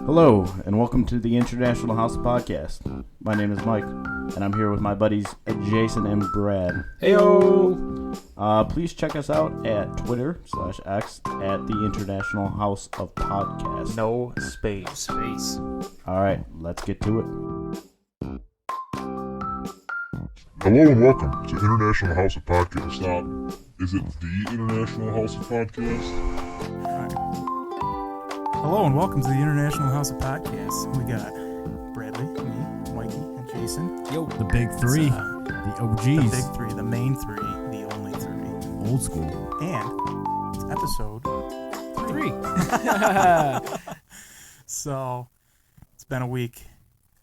Hello, and welcome to the International House Podcast. My name is Mike, and I'm here with my buddies Jason and Brad. Heyo! Please check us out at Twitter/X at the International House of Podcast. No space. All right, let's get to it. Hello and welcome to International House of Podcast. Is it the International House of Podcast? Hello and welcome to the International House of Podcasts. We got Bradley, me, Mikey, and Jason. Yo. The big three, the OGs. The big three, the main three, the only three. Old school. And it's episode 3. So, it's been a week.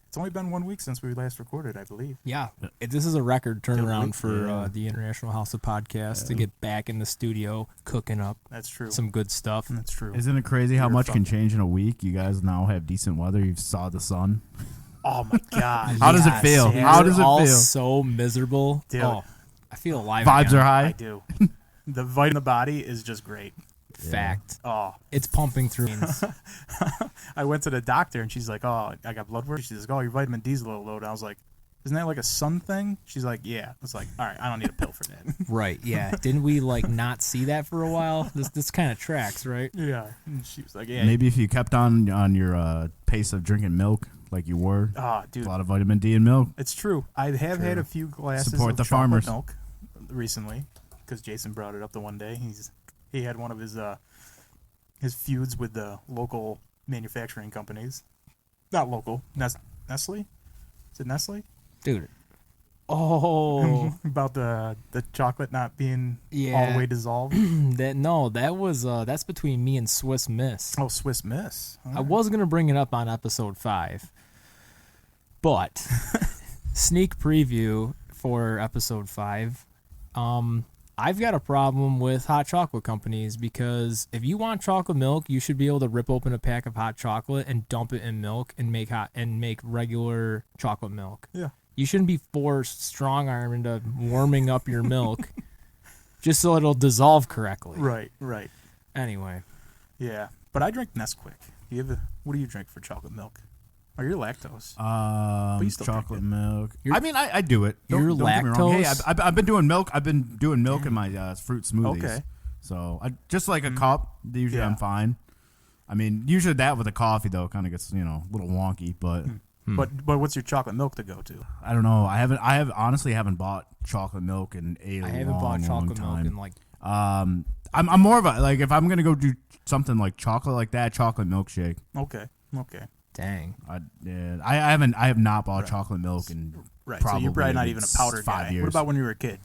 It's only been 1 week since we last recorded, I believe. Yeah, this is a record turnaround for the International House of Podcasts to get back in the studio, cooking up That's true. some good stuff. That's true. Isn't it crazy how You're much fun. can change in a week? You guys now have decent weather. You saw the sun. Oh my God. How does it feel? Yes. How does it We're all feel? so miserable. Dude. Oh, I feel alive. Vibes again. are high. I do. The vitamin in the body is just great. Fact. Oh. It's pumping through. I went to the doctor and she's like, oh, I got blood work. She's like, oh, your vitamin D's a little low. And I was like, isn't that like a sun thing? She's like, yeah. I was like, all right, I don't need a pill for that. Right, yeah. Didn't we not see that for a while? This kind of tracks, right? Yeah. And she was like, yeah. Maybe if you kept on your pace of drinking milk like you were, Oh, dude. a lot of vitamin D in milk. It's true. I have had a few glasses Support of the chocolate farmers. milk recently because Jason brought it up the one day. He had one of his feuds with the local manufacturing companies. Not local. Nestle? Is it Nestle? Dude. Oh. About the chocolate not being Yeah. all the way dissolved. That's between me and Swiss Miss. Oh, Swiss Miss. All I right. was going to bring it up on episode 5, but sneak preview for episode 5. I've got a problem with hot chocolate companies because if you want chocolate milk, you should be able to rip open a pack of hot chocolate and dump it in milk and make regular chocolate milk. Yeah. You shouldn't be forced strong-arm into warming up your milk just so it'll dissolve correctly. Right. Anyway. Yeah. But I drink Nesquik. What do you drink for chocolate milk? Or you're lactose. But you still drink Chocolate it. milk. You're- I mean, I do it. You're Don't get me wrong. Hey, lactose? I've been doing milk. I've been doing milk in my fruit smoothies. Okay. So just like a cup, usually Yeah. I'm fine. I mean, usually that with a coffee though kind of gets a little wonky, but. But what's your chocolate milk to go to? I don't know. I honestly haven't bought chocolate milk in a I haven't bought chocolate milk time. in like I'm more of a like if I'm gonna go do something like chocolate like that, chocolate milkshake. Okay. dang. I have not bought chocolate milk in Right. probably So you're probably not even a powder 5 guy. years. What about when you were a kid?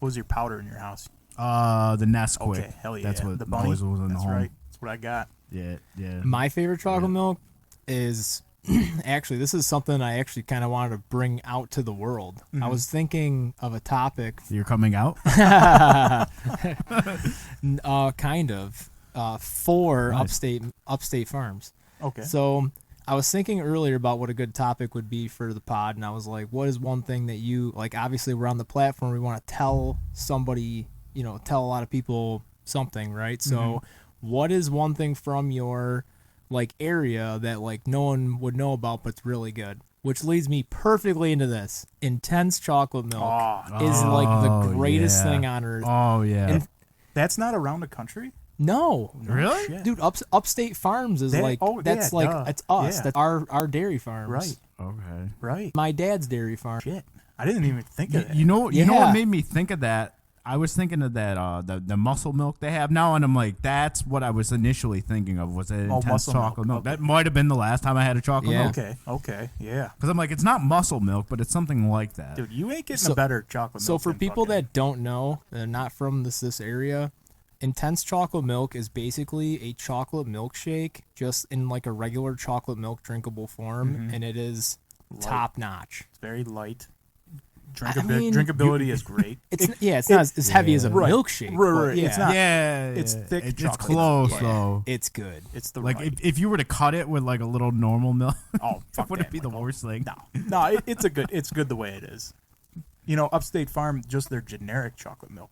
What was your powder in your house? The Nesquik? Okay, hell yeah. That's what the bunny. always was in the That's home. right. That's what I got. Yeah. My favorite chocolate milk is actually, this is something I actually kind of wanted to bring out to the world. I was thinking of a topic. You're coming out? Kind of. For Nice. upstate farms. Okay. So I was thinking earlier about what a good topic would be for the pod, and I was like, what is one thing that you, like, obviously we're on the platform, we want to tell somebody, tell a lot of people something, right? So what is one thing from your, like, area that, like, no one would know about but it's really good? Which leads me perfectly into this. Intense chocolate milk is, like, the greatest thing on earth. Oh, yeah. And That's not around the country? no. Really? Shit. Dude, Upstate Farms is That- like, oh, that's yeah, like, duh. it's us. Yeah. That's our dairy farms. Right. Okay. Right. My dad's dairy farm. Shit. I didn't even think of that. You know Yeah. what made me think of that? I was thinking of that the muscle milk they have now, and I'm like, that's what I was initially thinking of was an intense muscle milk. chocolate milk. Okay. That might have been the last time I had a chocolate Yeah. milk. Okay. Yeah. Because I'm like, it's not muscle milk, but it's something like that. Dude, you ain't getting So- a better chocolate milk. So for than people fucking- that don't know, they're not from this area, intense chocolate milk is basically a chocolate milkshake just in like a regular chocolate milk drinkable form, and it is top notch. It's very light. I mean, Drinkability is great. It's not as heavy as a Right. milkshake. Right. but yeah, It's not. It's thick It's chocolate. close yeah, though. it's good. It's the Like right. if you were to cut it with like a little normal milk, Oh, fuck would that, it be the Michael. worst thing? No, it's good the way it is. Upstate Farm, just their generic chocolate milk.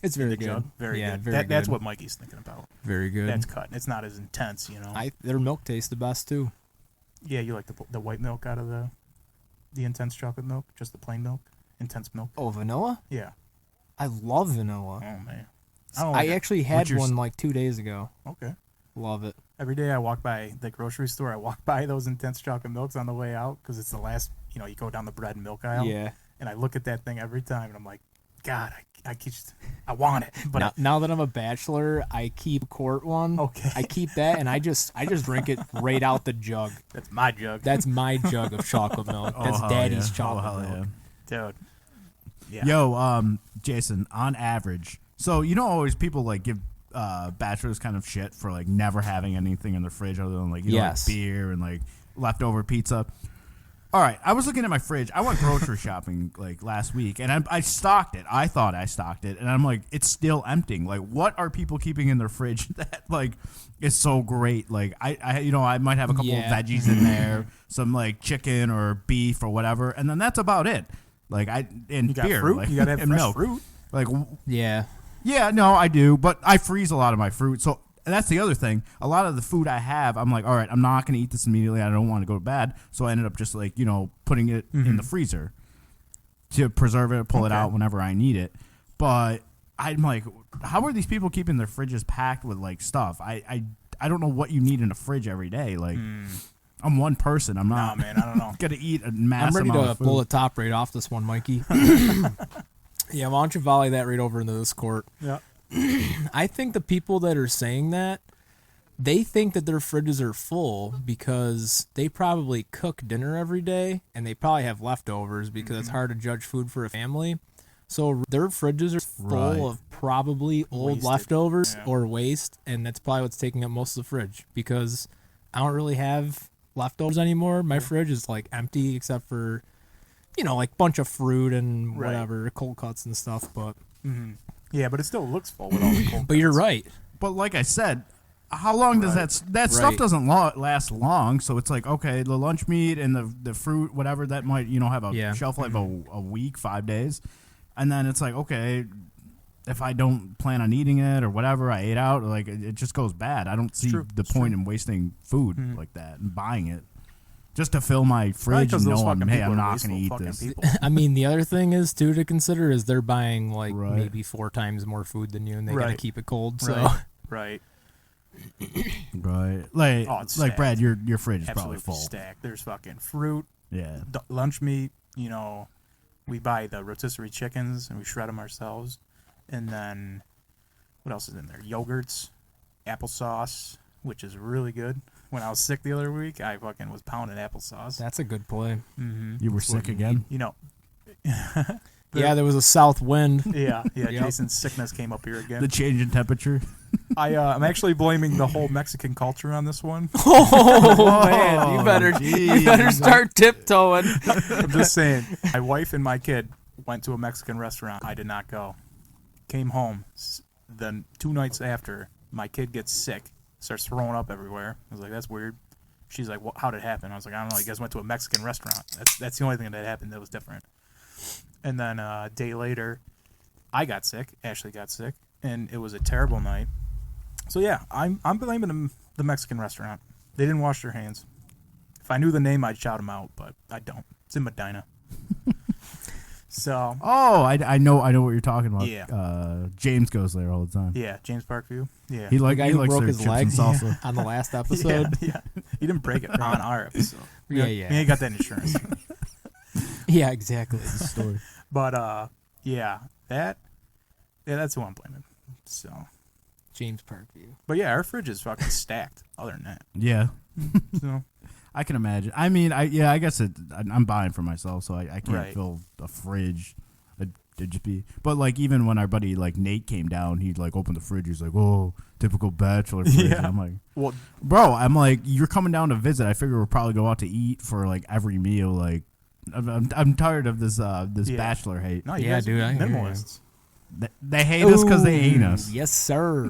It's in very the jug, good. very Yeah, good. very That's good. what Mikey's thinking about. Very good. That's cut. It's not as intense, Their milk tastes the best too. Yeah, you like the white milk out of the intense chocolate milk, just the plain milk, intense milk. Oh, vanilla? Yeah. I love vanilla. Oh man. I actually had your one like 2 days ago. Okay. Love it. Every day I walk by the grocery store, I walk by those intense chocolate milks on the way out because it's the last. You go down the bread and milk aisle. Yeah. And I look at that thing every time, and I'm like, God, I want it. But Now that I'm a bachelor, I keep quart one. Okay. I keep that, and I just drink it right out the jug. That's my jug. That's my jug of chocolate milk. That's hell Daddy's yeah. chocolate hell milk. yeah. Dude. Yeah. Yo, Jason, on average, so always people like give bachelors kind of shit for like never having anything in their fridge other than like Yes. like beer and like leftover pizza. All right, I was looking at my fridge. I went grocery shopping like last week, and I stocked it. I thought I stocked it, and I'm like, it's still emptying. Like, what are people keeping in their fridge that like is so great? Like, I might have a couple of veggies in there, some like chicken or beef or whatever, and then that's about it. Like You got beer, fruit? like, You got to have and fresh milk. fruit. Like, Yeah. yeah, no, I do, but I freeze a lot of my fruit. So that's the other thing. A lot of the food I have, I'm like, all right, I'm not going to eat this immediately. I don't want to go to bed. So I ended up just like, putting it in the freezer to preserve it, pull it out whenever I need it. But I'm like, how are these people keeping their fridges packed with like stuff? I don't know what you need in a fridge every day. Like, I'm one person. I'm not Nah, man, I don't know. going to eat a massive I'm ready amount to of food. pull the top right off this one, Mikey. Yeah, why don't you volley that right over into this court? Yeah. I think the people that are saying that, they think that their fridges are full because they probably cook dinner every day and they probably have leftovers because it's hard to judge food for a family. So their fridges are full of probably old Wasted. leftovers Yeah. or waste, and that's probably what's taking up most of the fridge because I don't really have leftovers anymore. My fridge is like empty except for, like bunch of fruit and Right. whatever, cold cuts and stuff, but Yeah, but it still looks full with all the cold but you're cuts. right. But like I said, how long does that stuff Right. doesn't last long? So it's like, okay, the lunch meat and the fruit, whatever, that might have a shelf life of a week, 5 days, and then it's like, okay, if I don't plan on eating it or whatever, I ate out, like it just goes bad. I don't see the point in wasting food like that and buying it just to fill my fridge and know I'm not going to eat this. I mean, the other thing is too to consider is they're buying like Right. maybe 4 times more food than you, and they gotta Right. keep it cold. So Right. Right, like Oh, it's like stacked. Brad, your fridge is probably Absolutely full. stacked. There's fucking fruit, Yeah, lunch meat. We buy the rotisserie chickens and we shred them ourselves. And then, what else is in there? Yogurts, applesauce, which is really good. When I was sick the other week, I fucking was pounding applesauce. that's a good play. you were sick again. Yeah, there was a south wind. Yeah, Yep. Jason's sickness came up here again. The change in temperature. I'm actually blaming the whole Mexican culture on this one. Oh man, you better geez. start tiptoeing. I'm just saying. My wife and my kid went to a Mexican restaurant. I did not go. Came home. Then 2 nights after, my kid gets sick, starts throwing up everywhere. I was like, that's weird. She's like, well, how did it happen? I was like, I don't know. You guys went to a Mexican restaurant. That's the only thing that happened that was different. And then a day later, I got sick. Ashley got sick, and it was a terrible night. So yeah, I'm blaming the Mexican restaurant. They didn't wash their hands. If I knew the name, I'd shout them out, but I don't. It's in Medina. So Oh, I know what you're talking about. Yeah. James goes there all the time. yeah, James Parkview. Yeah, He The guy he who likes broke their his chips leg and salsa. on the last episode. yeah. He didn't break it on our episode. Yeah, We yeah. ain't got that insurance. Yeah, exactly. Story. But that's who I'm blaming. So, James Parkview. but yeah, our fridge is fucking stacked. Other than that, Yeah, so I can imagine. I mean, I guess I'm buying for myself, so I can't Right. fill a fridge. It'd just be, but like even when our buddy like Nate came down, he'd like open the fridge. He's like, "Oh, typical bachelor fridge." Yeah. And I'm like, well, "Bro, I'm like, you're coming down to visit. I figure we'll probably go out to eat for like every meal. Like, I'm tired of this Yeah. bachelor hate. no, you Yeah, guys dude, are I hear you. minimalists. They hate us because they hate Ooh, us. Yes, sir.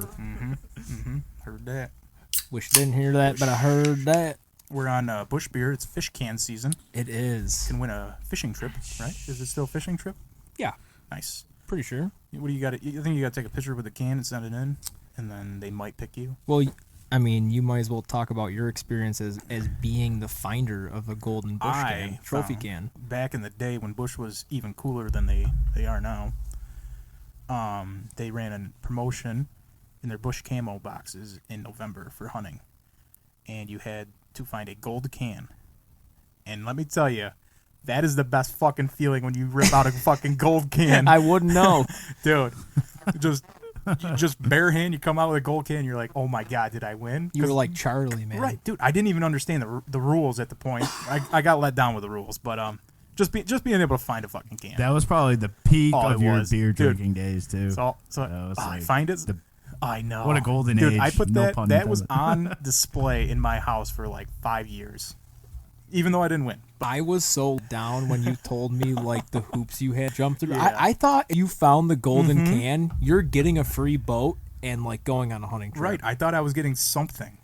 Heard that. Wish I didn't hear that, but I heard that. We're on Bush Beer. It's fish can season. It is. Can win a fishing trip, right? Is it still a fishing trip? Yeah, Nice. pretty sure. What do you got? You think you got to take a picture with the can and send it in, and and then they might pick you. Well, I mean, you might as well talk about your experience as being the finder of a golden bush can, trophy can. Back in the day when bush was even cooler than they are now, they ran a promotion in their bush camo boxes in November for hunting, and you had to find a gold can. And let me tell you, that is the best fucking feeling when you rip out a fucking gold can. I wouldn't know. Dude, just bare hand, you come out with a gold can, you're like, oh my god, did I win? You were like Charlie, man. Right, dude. I didn't even understand the rules at the point. I got let down with the rules, but just being able to find a fucking can. That was probably the peak Oh, of it your was. beer Dude. drinking days too. So was I like find it. the- I know. What a golden dude, age. I put No that. pun That was intended. on display in my house for like 5 years, even though I didn't win. I was so down when you told me like the hoops you had jumped through. Yeah. I thought you found the golden can, you're getting a free boat and like going on a hunting trip. Right. I thought I was getting something.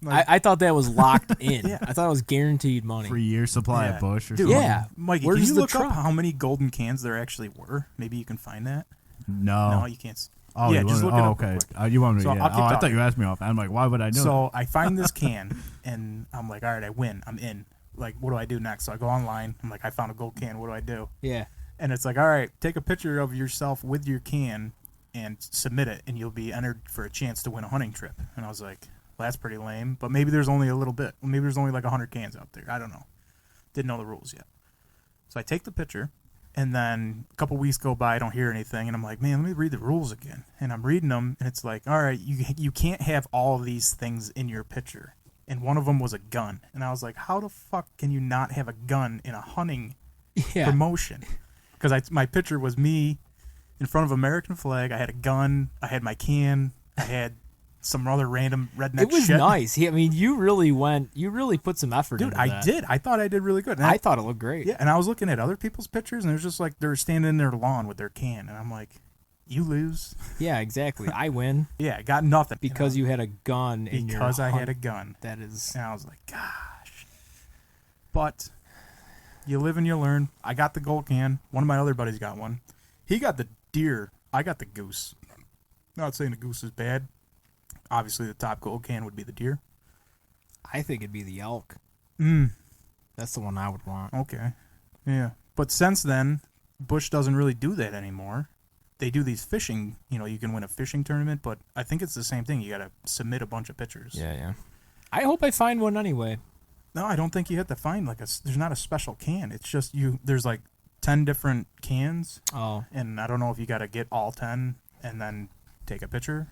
I thought that was locked in. Yeah. I thought it was guaranteed money. 3 year supply Yeah. of bush or Dude, something. Yeah. Mikey, Where's can you the look up truck? how many golden cans there actually were? Maybe you can find that. No. No, you can't. Oh, yeah, you just wanna- look it oh, up real okay. quick. You want me to? So Yeah. I'll keep Oh, I thought talking. you asked me off. I'm like, why would I know? So I find this can, and I'm like, all right, I win. I'm in. Like, what do I do next? So I go online. I'm like, I found a gold can. What do I do? Yeah. And it's like, all right, take a picture of yourself with your can and submit it, and you'll be entered for a chance to win a hunting trip. And I was like, well, that's pretty lame. But maybe there's only a little bit. Maybe there's only like 100 cans out there. I don't know. Didn't know the rules yet. So I take the picture, and then a couple weeks go by, I don't hear anything, and I'm like, man, let me read the rules again. And I'm reading them, and it's like, all right, you can't have all of these things in your picture. And one of them was a gun. And I was like, how the fuck can you not have a gun in a hunting Yeah. promotion? Because my picture was me in front of American flag. I had a gun. I had my can. I had some other random redneck It was shit. nice. I mean, you really put some effort Dude, into I that. did. I thought I did really good. And I thought it looked great. yeah, and I was looking at other people's pictures, and it was just like they're standing in their lawn with their can. And I'm like, you lose. Yeah, exactly. I win Yeah, I got nothing. because you had a gun in your Because I hunt. had a gun. That is And I was like, gosh. But you live and you learn. I got the gold can. One of my other buddies got one. He got the deer. I got the goose. Not saying the goose is bad. Obviously, the top gold can would be the deer. I think it'd be the elk. Mm, That's the one I would want. okay. Yeah. But since then, Bush doesn't really do that anymore. They do these fishing, you can win a fishing tournament, but I think it's the same thing. You got to submit a bunch of pictures. Yeah. I hope I find one anyway. No, I don't think you have to find there's not a special can. It's just there's like 10 different cans, Oh, and I don't know if you got to get all 10 and then take a picture.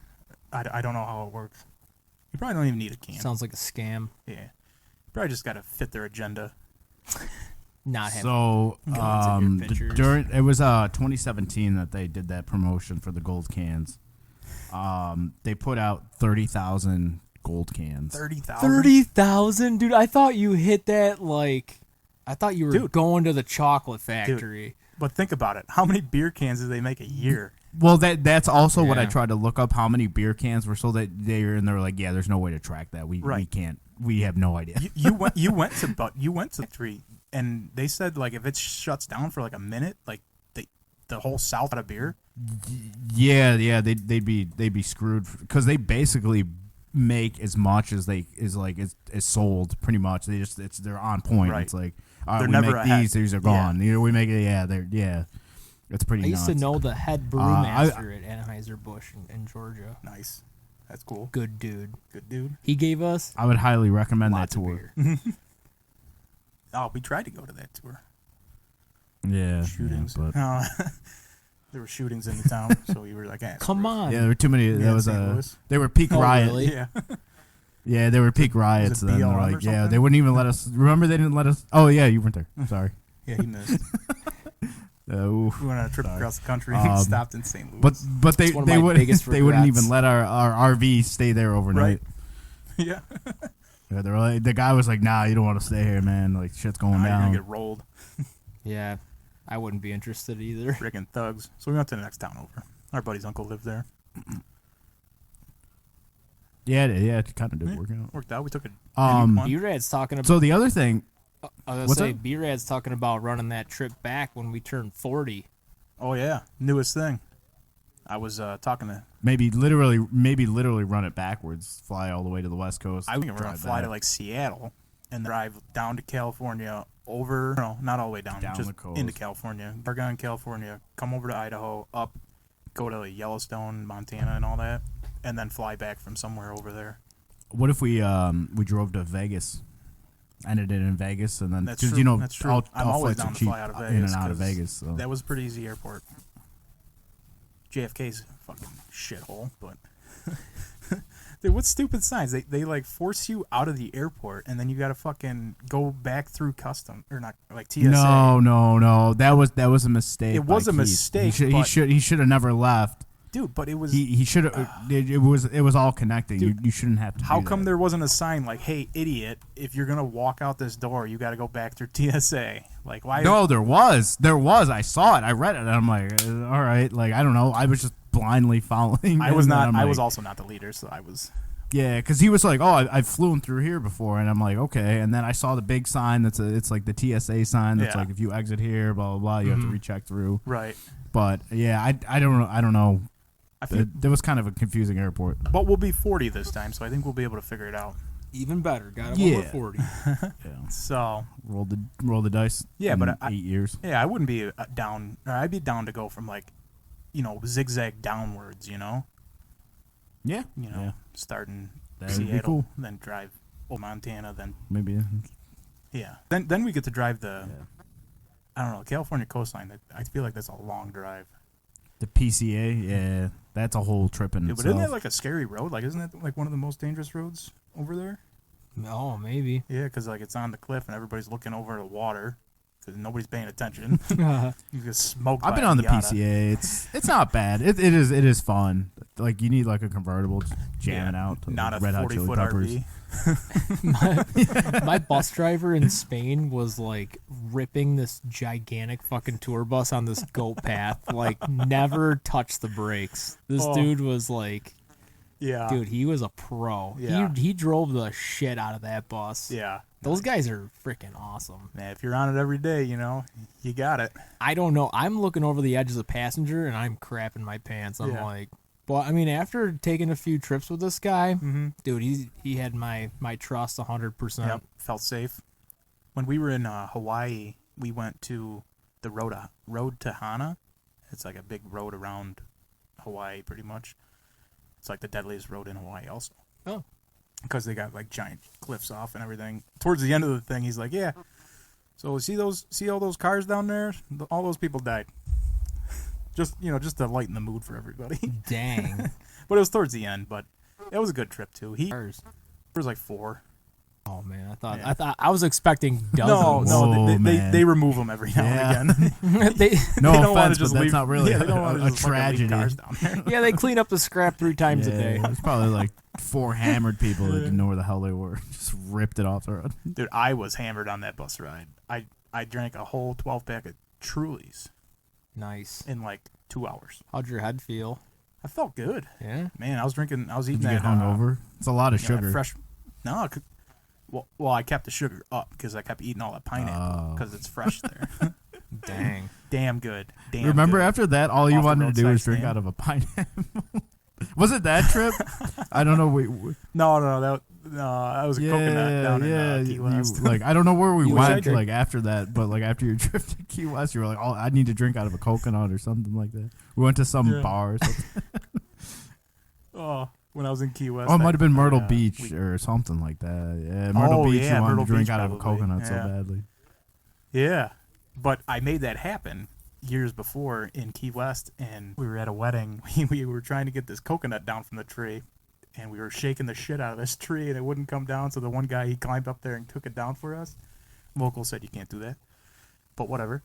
I don't know how it works. You probably don't even need a can. sounds like a scam. Yeah. You probably just got to fit their agenda. Not having. So Guns in your pictures. during it was 2017 that they did that promotion for the gold cans. They put out 30,000 gold cans. 30,000? 30,000, dude. I thought you hit that like. I thought you were Dude. going to the chocolate factory. But think about it. How many beer cans do they make a year? Well, that's also what I Yeah. tried to look up how many beer cans were sold that day, and they're like, yeah, there's no way to track that. We Right. can't. We have no idea. You went to 3, and they said like if it shuts down for like a minute, like the whole South out of beer. Yeah, they'd be screwed because they basically make as much as is sold pretty much. They're on point. Right. It's like all right, They're we never make ahead. these are gone. We make it. Yeah. It's pretty. I used nuts. to know the head brewmaster at Anheuser-Busch in Georgia. Nice. That's cool. Good dude. Good dude. He gave us I would highly recommend lots that of tour. beer. Oh, we tried to go to that tour. Yeah, Shootings. but There were shootings in the town, so we were like, Come on. yeah, there were too many. Yeah, There was St. Louis. they were peak Oh, riot. really? Yeah. Yeah, they were peak riots. Then they're BLM or like, yeah, something? they wouldn't even let us. Remember, they didn't let us. Oh yeah, you weren't there. Sorry. Yeah, he missed. Oof. We went on a trip Sorry. across the country. Um, Stopped in St. Louis. But they It's one of they my would biggest they wouldn't regrets. even let our RV stay there overnight. yeah. Yeah, they were like, the guy was like, nah, you don't want to stay here, man. Like shit's going Now you're down. gonna get rolled. Yeah. I wouldn't be interested either. Freaking thugs. So we went to the next town over. Our buddy's uncle lived there. Yeah, it kind of did Yeah. work out. Worked out. We took a Um, B-Rad's talking about. So the other thing, I was gonna what's say up? B-Rad's talking about running that trip back when we turn 40. Oh yeah, newest thing. I was talking to. Maybe literally run it backwards, fly all the way to the West Coast. I think we're gonna drive fly to back. like Seattle and drive down to California. Over, no, not all the way down just the coast. into California. Oregon, California, come over to Idaho, up, go to like Yellowstone, Montana, and all that, and then fly back from somewhere over there. What if we drove to Vegas, ended it in Vegas, and then That's because true. you know That's true. all I'm always flights are down to cheap fly out of Vegas in and out of 'cause Vegas. So. That was a pretty easy airport. JFK's a fucking shithole, but dude, what stupid signs? They like force you out of the airport, and then you gotta fucking go back through custom or not like TSA. No. That was a mistake. It was by a Keith. mistake, He but- should have never left. Dude, but it was. He should have. It was all connecting. Dude, you shouldn't have to. How do come that. there wasn't a sign like, "Hey, idiot! If you're gonna walk out this door, you got to go back through TSA"? Like, why? No, there was. I saw it. I read it. And I'm like, all right. Like, I don't know. I was just blindly following. I was and then not. I'm I like, was also not the leader, so I was. Yeah, because he was like, "Oh, I've flown through here before," and I'm like, "Okay." And then I saw the big sign it's like the TSA sign that's Yeah. like, if you exit here, blah blah blah, you have to recheck through. Right. But yeah, I don't know. I don't know. I think, There was kind of a confusing airport. but we'll be 40 this time, so I think we'll be able to figure it out. Even better. Got him Yeah. over 40. Yeah. So Roll the dice. Yeah, in but 8 years. yeah, I wouldn't be down. Or I'd be down to go from like, zigzag downwards. Yeah. Yeah. Starting That would be Seattle, cool. then drive Montana, then Maybe. yeah, then we get to drive the. Yeah. I don't know, California coastline. I feel like that's a long drive. The PCA. Yeah, that's a whole trip in Dude, but itself. isn't that like a scary road? Like, isn't that like one of the most dangerous roads over there? Oh, maybe. Yeah, because like it's on the cliff and everybody's looking over the water because nobody's paying attention. You get smoked. I've by been a on the Miata. PCA. It's not bad. It is fun. Like, you need like a convertible jamming Yeah, out to not a Red Hot Chili 40-foot Peppers. RV. My bus driver in Spain was like ripping this gigantic fucking tour bus on this goat path. Like, never touched the brakes. This Oh. dude was like, Yeah, dude, he was a pro. Yeah. He drove the shit out of that bus. Yeah, Those guys are freaking awesome. man. If you're on it every day, you got it. I don't know. I'm looking over the edge as a passenger and I'm crapping my pants. I'm Yeah. like, but I mean, after taking a few trips with this guy, Mm-hmm. dude, he had my trust 100%. Yep, felt safe. When we were in Hawaii, we went to the road to Hana. It's like a big road around Hawaii, pretty much. It's like the deadliest road in Hawaii, also. Oh. Because they got like giant cliffs off and everything. Towards the end of the thing, he's like, "Yeah, so see all those cars down there? All those people died." Just to lighten the mood for everybody. Dang. But it was towards the end. But it was a good trip too. There was like 4. Oh man, Yeah. I was expecting No, dozens. Whoa, they man. they remove them every now Yeah. and again. they, No They don't wanna offense, but just that's leave- not really yeah, they don't wanna a just fucking leave tragedy. cars down there. yeah, they clean up the scrap 3 times a day. There's probably like 4 hammered people that didn't know where the hell they were. Just ripped it off the road. Dude, I was hammered on that bus ride. I drank a whole 12-pack of Trulies Nice. in like 2 hours. How'd your head feel? I felt good. Yeah. Man, I was eating Did you that get hungover? It's a lot of that sugar. fresh. No, well, I kept the sugar up because I kept eating all that pineapple Oh. because it's fresh there. Dang. Damn good. Damn Remember good. after that, all you Off the wanted to do roadside was drink stand. out of a pineapple? Was it that trip? I don't know. No, that was a coconut down in Key West. like, I don't know where we You went said- like after that, but like after your trip to Key West, you were like, "Oh, I need to drink out of a coconut or something like that." We went to some Yeah. bar. Or something. Oh, when I was in Key West. Oh, it might have been Myrtle I, Beach we- or something like that. Yeah, Myrtle Oh, Beach. yeah, You wanted Myrtle to drink Beach out of a probably. coconut so Yeah. badly. Yeah, but I made that happen years before in Key West, and we were at a wedding. We were trying to get this coconut down from the tree, and we were shaking the shit out of this tree, and it wouldn't come down. So the one guy, he climbed up there and took it down for us. Local said you can't do that, but whatever.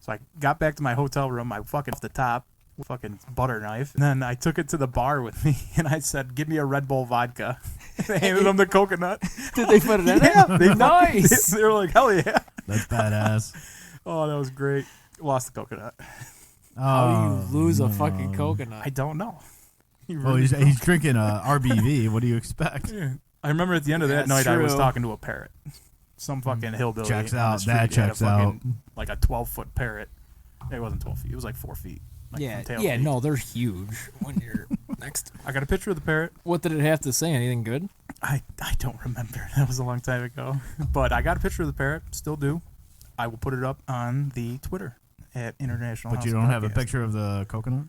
So I got back to my hotel room. I fucking off the top, fucking butter knife, and then I took it to the bar with me, and I said, "Give me a Red Bull vodka." They handed them the coconut. Did they put it in Yeah, it? they Nice. They were like, "Hell yeah!" That's badass. Oh, that was great. Lost the coconut. How do Oh, you lose a no. fucking coconut? I don't know. He Oh, really he's drinking RBV. What do you expect? Yeah. I remember at the end of that That's night, I was true. talking to a parrot. Some fucking hillbilly. Checks on the out. street That had a checks out. fucking, like a 12-foot parrot. It wasn't 12 feet. It was like 4 feet. Like Yeah, from tail yeah, feet. no, they're huge when you're next. I got a picture of the parrot. What did it have to say? Anything good? I don't remember. That was a long time ago. But I got a picture of the parrot. Still do. I will put it up on the Twitter at International. But House you don't have a Podcast. picture of the coconut?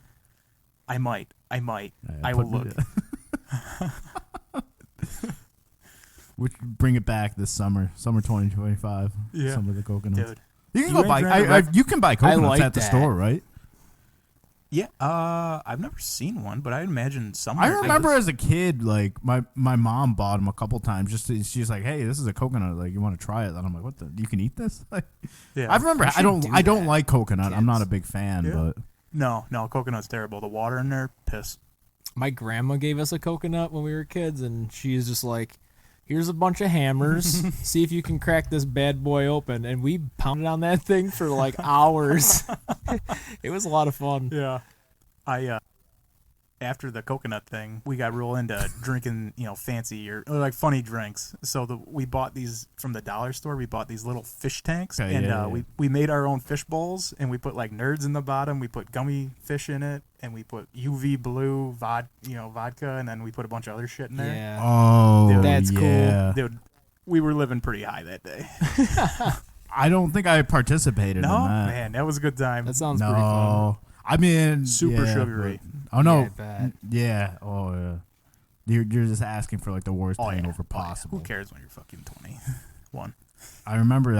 I might. Yeah, I will put look. Which bring it back this summer 2025. Yeah. Summer of the coconuts. Dude. You can You go ain't buy. drank You can buy coconuts like at the that. store, right? Yeah. I've never seen one, but I imagine somewhere. I remember as a kid, like my mom bought them a couple times. She's like, "Hey, this is a coconut. Like, you want to try it?" And I'm like, "What the? You can eat this?" Like, Yeah. I remember. should do I don't that, like coconut. I'm not kids. a big fan, Yeah. but No, coconut's terrible. The water in there, piss. My grandma gave us a coconut when we were kids, and she's just like, here's a bunch of hammers. See if you can crack this bad boy open. And we pounded on that thing for like hours. It was a lot of fun. Yeah. After the coconut thing, we got real into drinking, fancy or like funny drinks. So we bought these from the dollar store. We bought these little fish tanks, Okay, and yeah. we made our own fish bowls, and we put like nerds in the bottom. We put gummy fish in it, and we put UV blue vodka, and then we put a bunch of other shit in there. Yeah. oh, Dude, that's cool. yeah. Dude, we were living pretty high that day. I don't think I participated No, in that. man, that was a good time. That sounds pretty fun. No, I mean Super yeah, sugary. but- Oh no, Yeah, I bet. yeah. Oh yeah. You're just asking for like the worst Oh, yeah. hangover Oh, yeah. possible. Who cares when you're fucking 21? I remember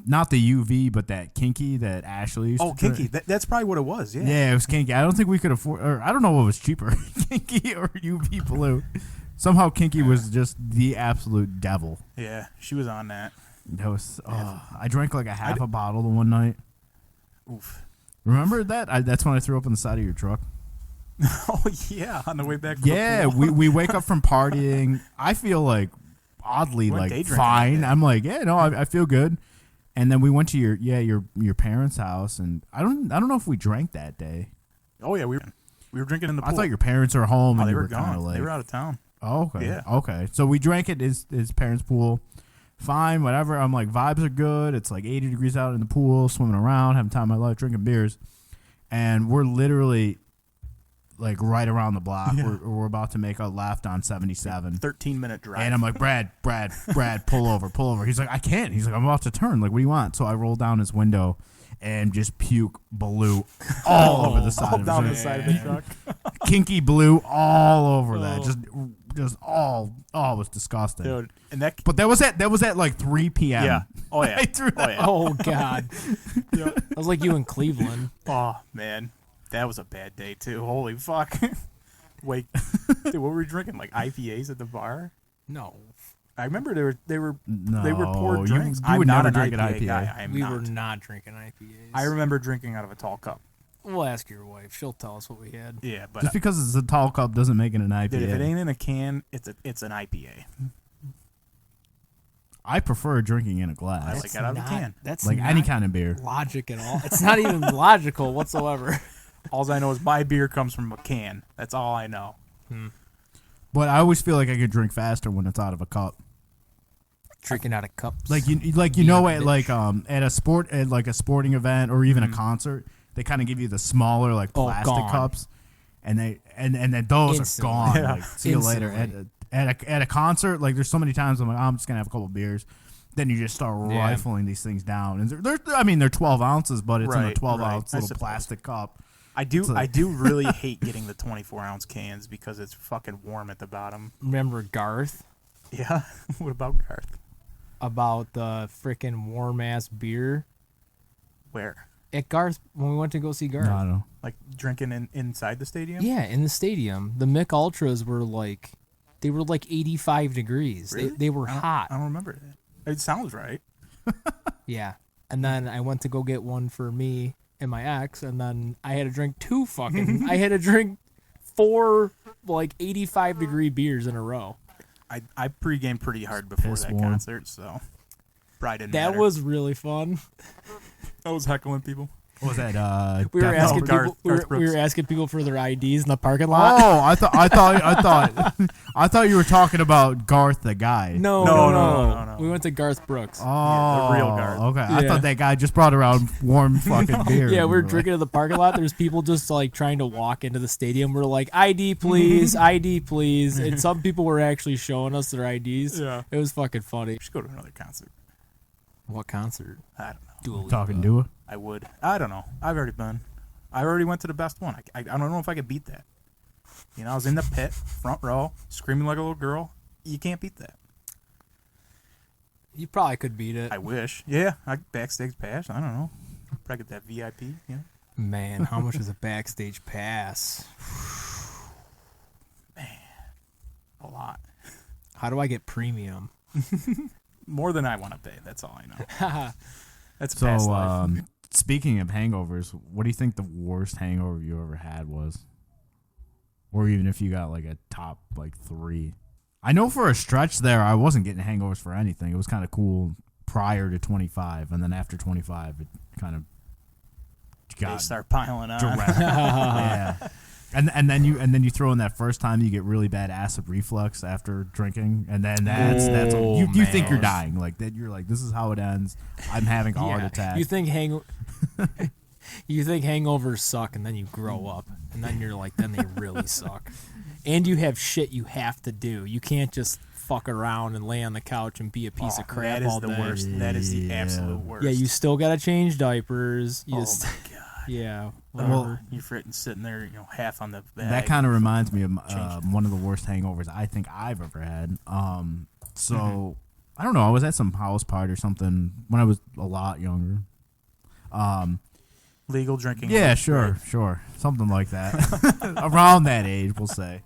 not the UV, but that kinky that Ashley used Oh, to drink. kinky. That's probably what it was. Yeah. Yeah, it was kinky. I don't think we could afford, or I don't know what was cheaper, kinky or UV blue. Somehow kinky was just the absolute devil. Yeah, she was on that. That was. I drank like a half a bottle the one night. Oof. Remember that? That's when I threw up on the side of your truck. Oh yeah, on the way back. From Yeah, the pool. we wake up from partying. I feel like oddly Went day like drinking fine. that day. I'm like, yeah, no, I feel good. And then we went to your parents' house, and I don't know if we drank that day. Oh yeah, we were drinking in the pool. I thought your parents were home Oh, and they you were were kind gone. of like, They were out of town. oh, okay, Yeah. okay. So we drank at his parents' pool. Fine, whatever. I'm like, vibes are good. It's like 80 degrees out in the pool, swimming around, having time of my life, drinking beers, and we're literally like right around the block. Yeah. We're about to make a left on 77. 13-minute drive. And I'm like, Brad, pull over. He's like, I can't. He's like, I'm about to turn. Like, what do you want? So I roll down his window and just puke blue all over the side all of down the his side of the truck. kinky blue all over that. Just all was disgusting. Dude, and that. But that was at like 3 p.m. Yeah. Oh yeah. I threw Oh yeah. Oh, God. Yeah. That was like you in Cleveland. Oh man, that was a bad day too. Holy fuck. Wait, dude, what were we drinking? Like IPAs at the bar? No. I remember they were No, poured you- drinks. you I'm would not never an drink an IPA IPA. guy. I am We not. were not drinking IPAs. I remember drinking out of a tall cup. We'll ask your wife. She'll tell us what we had. Yeah, but Just because it's a tall cup doesn't make it an IPA. dude, if it ain't in a can, it's an IPA. I prefer drinking in a I glass. like it out of a can. That's Like not any kind of beer. logic at all. It's not even logical whatsoever. All I know is my beer comes from a can. That's all I know. But I always feel like I could drink faster when it's out of a cup. Drinking out of cups. Like you Being know a at bitch. like at a sporting event or even a concert, they kind of give you the smaller like Oh, plastic gone. cups, and then those Instantly. are gone. Yeah. Like, see you later. Instantly. At a concert, like there's so many times I'm like, I'm just gonna have a couple beers. Then you just start Yeah. rifling these things down, and they're 12 ounces, but it's in a Right, 12 right. ounce I little suppose. plastic cup. I do It's like- I do really hate getting the 24-ounce cans because it's fucking warm at the bottom. Remember Garth Yeah. What about Garth? about the freaking warm ass beer Where? at Garth when we went to go see Garth? No, I don't know. Like drinking inside the stadium? Yeah, in the stadium. The Mick Ultras were like, they were like 85 degrees. Really? They were hot. I don't remember that. It sounds right. Yeah. And then I went to go get one for me and my ex, and then I had to drink I had to drink 4 like 85 degree beers in a row. I pregame pretty hard before Piss that warm. concert, so probably didn't That matter. was really fun. I was heckling people. What was that? We were asking Garth people. We Brooks. were asking people for their IDs in the parking lot. Oh, I thought you were talking about Garth the guy. No. We went to Garth Brooks. Oh, Yeah, the real Garth. Okay, I Yeah. thought that guy just brought around warm fucking beer. Yeah, and we're like, drinking in the parking lot. There's people just like trying to walk into the stadium. We're like, ID please, ID please. And some people were actually showing us their IDs. Yeah. It was fucking funny. We should go to another concert. What concert? I don't know. Dua Lipa. talking to her. I would. I don't know. I've already been. I already went to the best one. I don't know if I could beat that. You know, I was in the pit, front row, screaming like a little girl. You can't beat that. You probably could beat it. I wish. Yeah, I backstage pass. I don't know. Probably get that VIP. You know. Man, how much is a backstage pass? A lot. How do I get premium? More than I want to pay. That's all I know. That's a past So, life. speaking of hangovers, what do you think the worst hangover you ever had was? Or even if you got like a top like 3. I know for a stretch there, I wasn't getting hangovers for anything. It was kind of cool prior to 25, and then after 25, it kind of They got start piling on. direct. Yeah. And then you throw in that first time you get really bad acid reflux after drinking, and then that's you think you're dying, like that. You're like, this is how it ends. I'm having a heart attack. You think you think hangovers suck, and then you grow up, and then you're like, then they really suck. And you have shit you have to do. You can't just fuck around and lay on the couch and be a piece of crap That is all the day. worst. That is the absolute worst. Yeah, you still gotta change diapers. You Oh just, my god. yeah. Well, Whatever. You're fritting sitting there, you know, half on the bag. that kind of reminds me of Changed. one of the worst hangovers I think I've ever had. So I don't know. I was at some house party or something when I was a lot younger. Legal drinking. Yeah, age, sure, right? sure, something like that. Around that age, we'll say.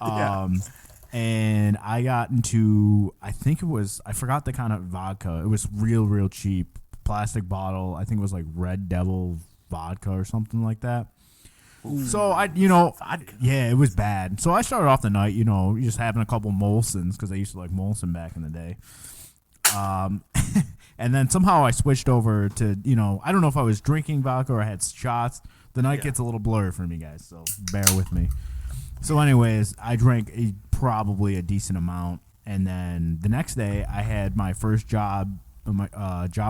Yeah. And I got into, I forgot the kind of vodka. It was real cheap, plastic bottle. I think it was like Red Devil vodka or something like that. Ooh. So Vodka. yeah, it was bad. So I started off the night, just having a couple Molsons because I used to like Molson back in the day. And then somehow I switched over to, I don't know if I was drinking vodka or I had shots. The night gets a little blurry for me, guys, so bear with me. So anyways, I drank probably a decent amount. And then the next day, I had my first job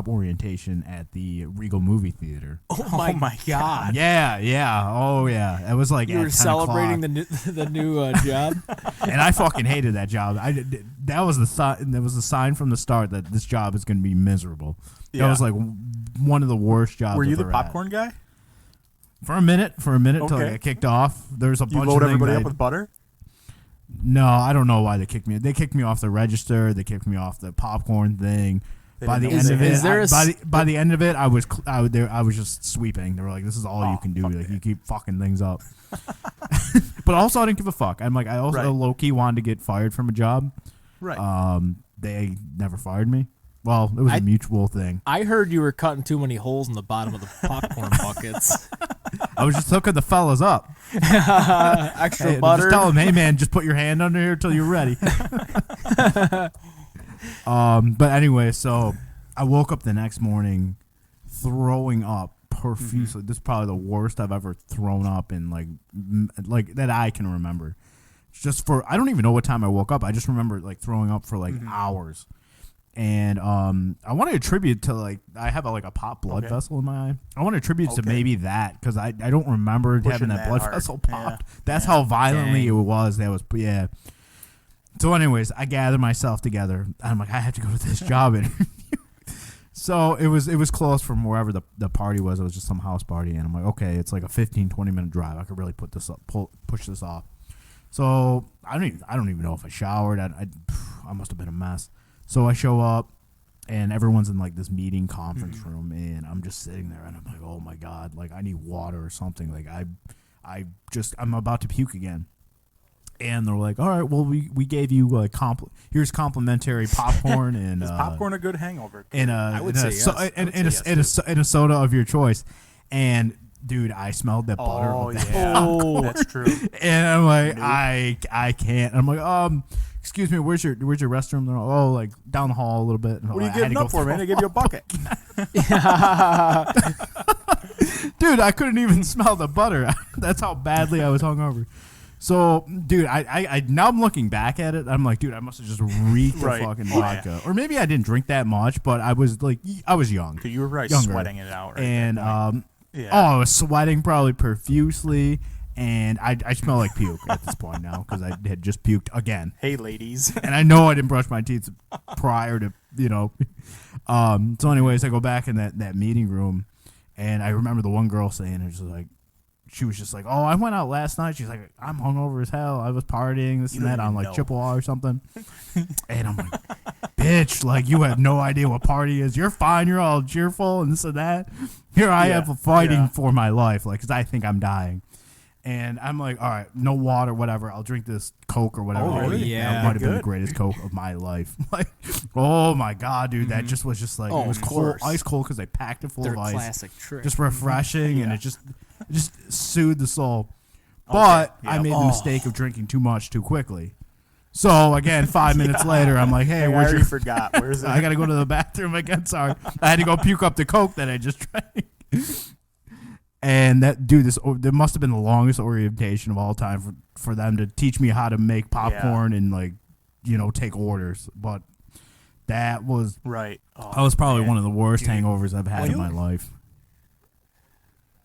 orientation at the Regal movie theater. Oh my god. Yeah. Oh, yeah. It was like You at were 10 celebrating o'clock. the new job. And I fucking hated that job. That was the sign from the start that this job is going to be miserable. Yeah. That was like one of the worst jobs. Were you I've the ever had. popcorn guy? For a minute till I Okay. got kicked off. There's a You bunch load of things everybody I- up with butter? No, I don't know why they kicked me. They kicked me off the register. They kicked me off the popcorn thing. They By the didn't end know of they- it, Is there by the end of it, I was just sweeping. They were like, "This is all you can do. fuck Like, that. you keep fucking things up." But also, I didn't give a fuck. I'm like, I also Right. low key wanted to get fired from a job. Right. They never fired me. Well, it was a mutual thing. I heard you were cutting too many holes in the bottom of the popcorn buckets. I was just hooking the fellas up. Extra Hey, butter. just tell them, hey man, just put your hand under here till you're ready. But anyway, so I woke up the next morning throwing up profusely. This is probably the worst I've ever thrown up in like that I can remember. Just for I don't even know what time I woke up. I just remember like throwing up for like hours. And I want to attribute to like I have a pop blood Okay. vessel in my eye. I want to attribute to Okay. maybe that because I don't remember Pushing having that that blood hard. vessel Yeah. popped. That's how violently it was. That was yeah. So, anyways, I gather myself together. I'm like, I have to go to this job interview. So it was close from wherever the party was. It was just some house party, and I'm like, okay, it's like a 15-20 minute drive. I could really push this off. So I don't even know if I showered. I must have been a mess. So I show up, and everyone's in like this meeting conference room, and I'm just sitting there, and I'm like, oh my god, like I need water or something. Like I'm about to puke again. And they're like, all right, well, we gave you here's complimentary popcorn and Is popcorn a good hangover? I would say yes. and a soda of your choice. And dude, I smelled that butter. Oh, What the yeah. Oh. That's true. And I'm like, I can't. I'm like, excuse me, where's your restroom? They're all, oh, like down the hall a little bit. And What are you I had to getting go up for, man? throw They give you a bucket. Dude, I couldn't even smell the butter. That's how badly I was hungover. So, dude, I now I'm looking back at it. I'm like, dude, I must have just reeked the Right. fucking Oh, vodka, or maybe I didn't drink that much, but I was like, I was young, Dude, you were probably Younger. sweating it out. Right and at that point. oh, Yeah. I was sweating probably profusely, and I smell like puke at this point now because I had just puked again. Hey, ladies. And I know I didn't brush my teeth prior to, So anyways, I go back in that meeting room, and I remember the one girl saying, she was just like, oh, I went out last night. She's like, I'm hungover as hell. I was partying, this You and that don't on even like know. Chippewa or something. And I'm like, bitch, like you have no idea what party is. You're fine. You're all cheerful and this and that. Here I Yeah, am fighting yeah. for my life, like, because I think I'm dying. And I'm like, all right, no water, whatever. I'll drink this Coke or whatever. Oh, really? Yeah. That might have been the Good. greatest Coke of my life. Like, oh my God, dude, that just was just like, Oh, it was of cold, course. ice cold because they packed it full Their of ice. classic trick. Just refreshing, and Yeah. it just soothed the soul. But Okay, I yeah. made the Oh. mistake of drinking too much too quickly. So again, 5 minutes later, I'm like, hey, I where's already your... forgot. Where's it? I gotta go to the bathroom again. Sorry, I had to go puke up the Coke that I just drank. And that, dude, there must have been the longest orientation of all time for them to teach me how to make popcorn and like, take orders. But that was Right. Oh, that was probably man. one of the worst Dude. hangovers I've had in my Well, life.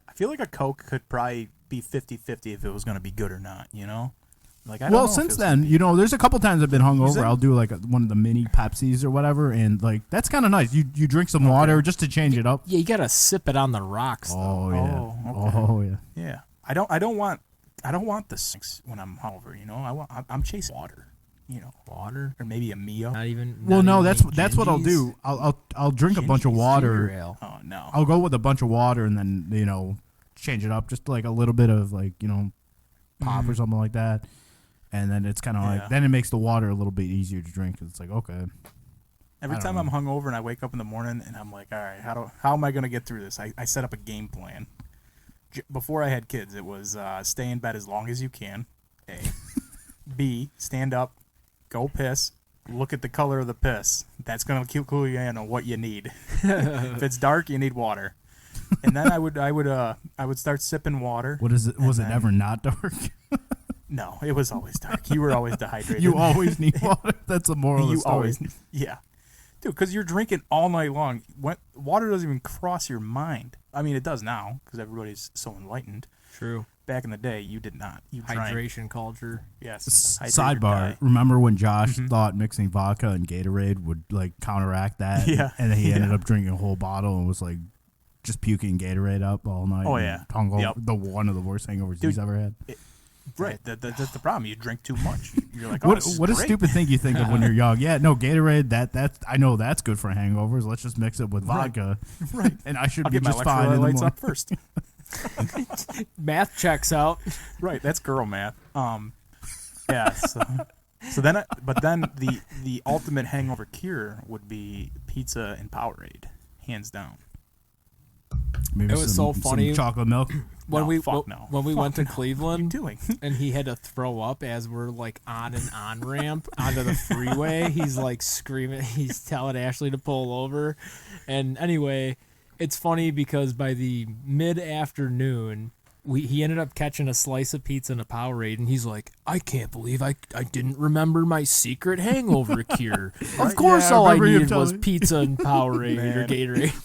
I feel like a Coke could probably be 50-50 if it was going to be good or not, Like, I don't know Well, if since it was then, there's a couple times I've been hungover. Is it? I'll do like one of the mini Pepsis or whatever, and like that's kind of nice. You drink some water just to change it up. Yeah, you gotta sip it on the rocks. Though. Oh yeah. Oh, okay. Oh yeah. Yeah. I don't want the sinks when I'm hungover, I'm chasing water, Water, or maybe a Mio. not even. Well, not no, even that's what I'll Gingies? do. I'll drink a bunch of Ginger water. ale. Oh no. I'll go with a bunch of water and then change it up just like a little bit of like pop or something like that, and then it's kind of Yeah. like then it makes the water a little bit easier to drink. It's like okay. Every I time don't I'm hungover and I wake up in the morning and I'm like, all right, how am I going to get through this? I set up a game plan. Before I had kids, it was stay in bed as long as you can. A. B. Stand up, go piss, look at the color of the piss. That's going to clue you in on what you need. If it's dark, you need water. And then I would start sipping water. What is it? Was it then- ever not dark? No, it was always dark. You were always dehydrated. You always need water. That's a moral of the You story. always, yeah, dude, because you're drinking all night long. Water doesn't even cross your mind. I mean, it does now because everybody's so enlightened. True. Back in the day, you did not. You drank. Hydration culture. Yes. hydrate or Sidebar. die. Remember when Josh thought mixing vodka and Gatorade would like counteract that? Yeah. And then he ended Yeah. up drinking a whole bottle and was like just puking Gatorade up all night. Oh, and yeah. hungover, Yep. the one of the worst hangovers Dude, he's ever had. Right. That's the problem. You drink too much. You're like, oh, What this is what a great. stupid thing you think of when you're young. Yeah, no, Gatorade, that's I know that's good for hangovers. Let's just mix it with vodka. Right. And I should I'll be get my just fine in the electrolytes morning. up first. Math checks out. Right. That's girl math. Yeah. So then, but then the ultimate hangover cure would be pizza and Powerade, hands down. Maybe It was so some funny. chocolate milk. When No, we fuck no. when we Fuck went to no. What are you Cleveland doing? and he had to throw up as we're like on an on ramp onto the freeway, he's like screaming. He's telling Ashley to pull over, and anyway, it's funny because by the mid afternoon. He ended up catching a slice of pizza and a Powerade, and he's like, I can't believe I didn't remember my secret hangover cure. Of course, Yeah, I all I remember him needed was telling- pizza and Powerade or Man. Gatorade.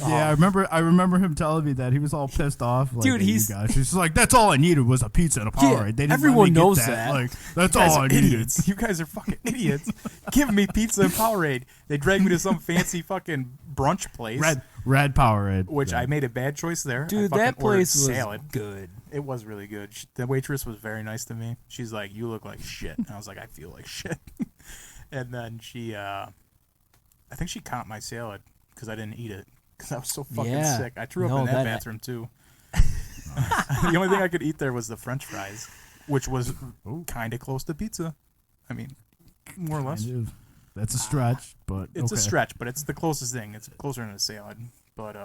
Yeah, I remember him telling me that he was all pissed off. Like, Dude, at you he's- guys. He's like, that's all I needed was a pizza and a Yeah, Powerade. They didn't everyone let me get knows that. that. Like, that's You guys all are I needed. idiots. You guys are fucking idiots. Give me pizza and Powerade. They dragged me to some fancy fucking brunch place, Red Powerade. which Yeah. I made a bad choice there. I Dude, fucking that ordered place was salad. good. It was really good. The waitress was very nice to me. She's like, "You look like shit," and I was like, "I feel like shit." And then she, I think she comped my salad because I didn't eat it because I was so fucking Yeah. sick. I threw up No, in that that- bathroom too. The only thing I could eat there was the French fries, which was kind of close to pizza. I mean, more or less. Kind of. That's a stretch, but It's okay. a stretch, but it's the closest thing. It's closer than a salad. But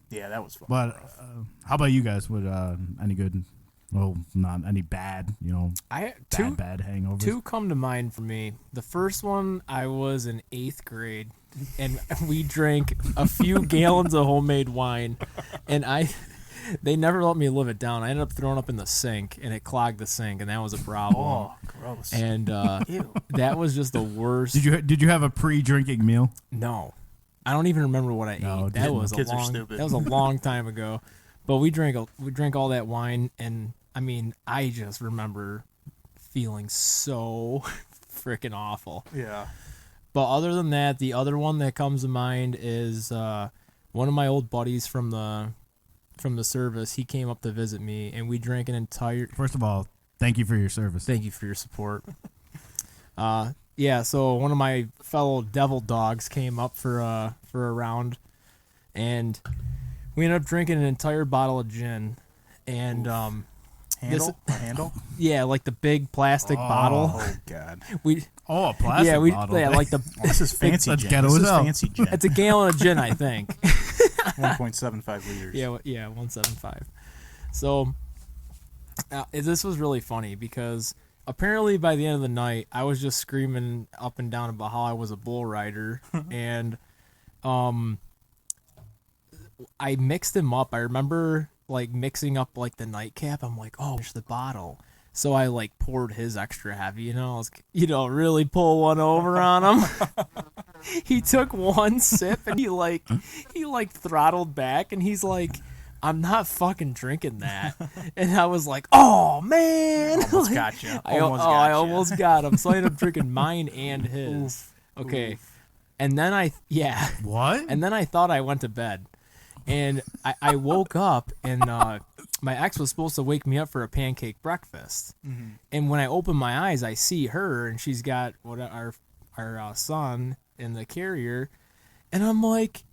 yeah, that was fun. But how about you guys? Would any good? Well, not any bad. I Bad hangovers. two come to mind for me. The first one, I was in 8th grade, and we drank a few gallons of homemade wine, and They never let me live it down. I ended up throwing up in the sink, and it clogged the sink, and that was a problem. Oh, gross. And Ew. that was just the worst. Did you have a pre-drinking meal? No, I don't even remember what I No, ate. That was kids are stupid. That was a long time ago. But we drank all that wine, and I mean, I just remember feeling so freaking awful. Yeah. But other than that, the other one that comes to mind is one of my old buddies from the service. He came up to visit me, and we drank an entire. First of all, thank you for your service. Thank you for your support. Yeah. So one of my fellow devil dogs came up for a round, and we ended up drinking an entire bottle of gin, and Handle? yeah, like the big plastic bottle. Oh, God. We Oh, a plastic bottle. yeah, like the. This is fancy That's gin. ghetto This as is hell. fancy gin. It's a gallon of gin, I think. 1.75 liters. Yeah, 175. So this was really funny because apparently by the end of the night, I was just screaming up and down about how I was a bull rider, and I mixed them up. I remember like mixing up like the nightcap. I'm like, oh, there's the bottle. So I like poured his extra heavy, I was, really pull one over on him. He took one sip and he throttled back, and he's like, I'm not fucking drinking that. And I was like, oh man, Almost got you. I almost got him. So I ended up drinking mine and his. Okay. And then What? and then I thought I went to bed. And I woke up, and my ex was supposed to wake me up for a pancake breakfast. Mm-hmm. And when I open my eyes, I see her, and she's got our son in the carrier. And I'm like,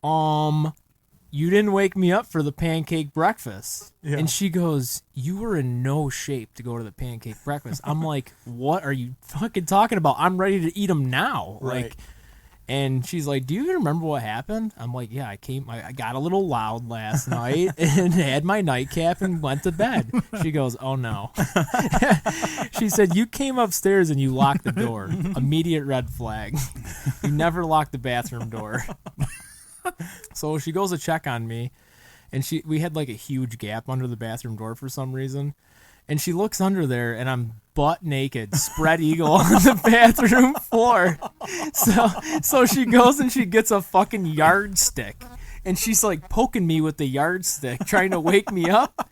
you didn't wake me up for the pancake breakfast. Yeah. And she goes, you were in no shape to go to the pancake breakfast. I'm like, what are you fucking talking about? I'm ready to eat them now. Right. Like, and she's like, do you even remember what happened? I'm like, yeah, I got a little loud last night and had my nightcap and went to bed. She goes, oh no. She said, you came upstairs and you locked the door. Immediate red flag. You never locked the bathroom door. So she goes to check on me, and we had like a huge gap under the bathroom door for some reason. And she looks under there, and I'm butt naked, spread eagle on the bathroom floor. So she goes and she gets a fucking yardstick, and she's like poking me with the yardstick, trying to wake me up.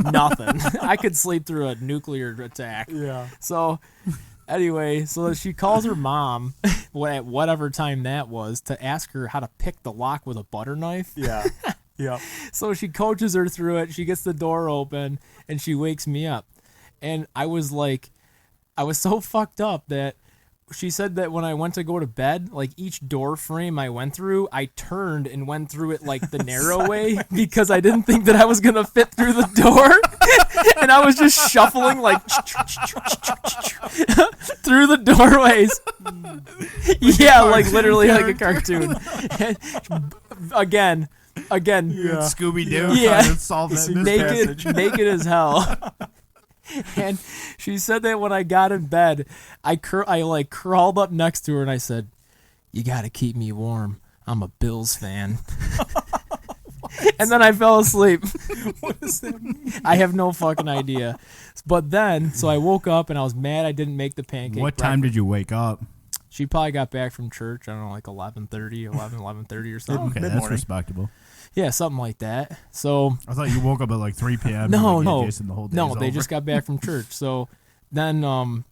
Nothing. I could sleep through a nuclear attack. Yeah. So anyway, so she calls her mom at whatever time that was to ask her how to pick the lock with a butter knife. Yeah. Yeah. So she coaches her through it. She gets the door open, and she wakes me up. And I was so fucked up that she said that when I went to go to bed, like each door frame I went through, I turned and went through it like the narrow way because I didn't think that I was going to fit through the door. And I was just shuffling like through the doorways. Yeah, like literally like a cartoon. Again, Scooby-Doo Yeah. trying to solve that mystery. naked as hell. And she said that when I got in bed, I crawled up next to her and I said, "You got to keep me warm. I'm a Bills fan." And then I fell asleep. What does that mean? I have no fucking idea. But then, so I woke up and I was mad I didn't make the pancake. What time did you wake up? She probably got back from church, I don't know, like 11:30 or something. Okay, that's mid-morning. respectable. Yeah, something like that. So I thought you woke up at like 3 p.m. No, and no, Jason, the whole day's no. They over. just got back from church. So then I'm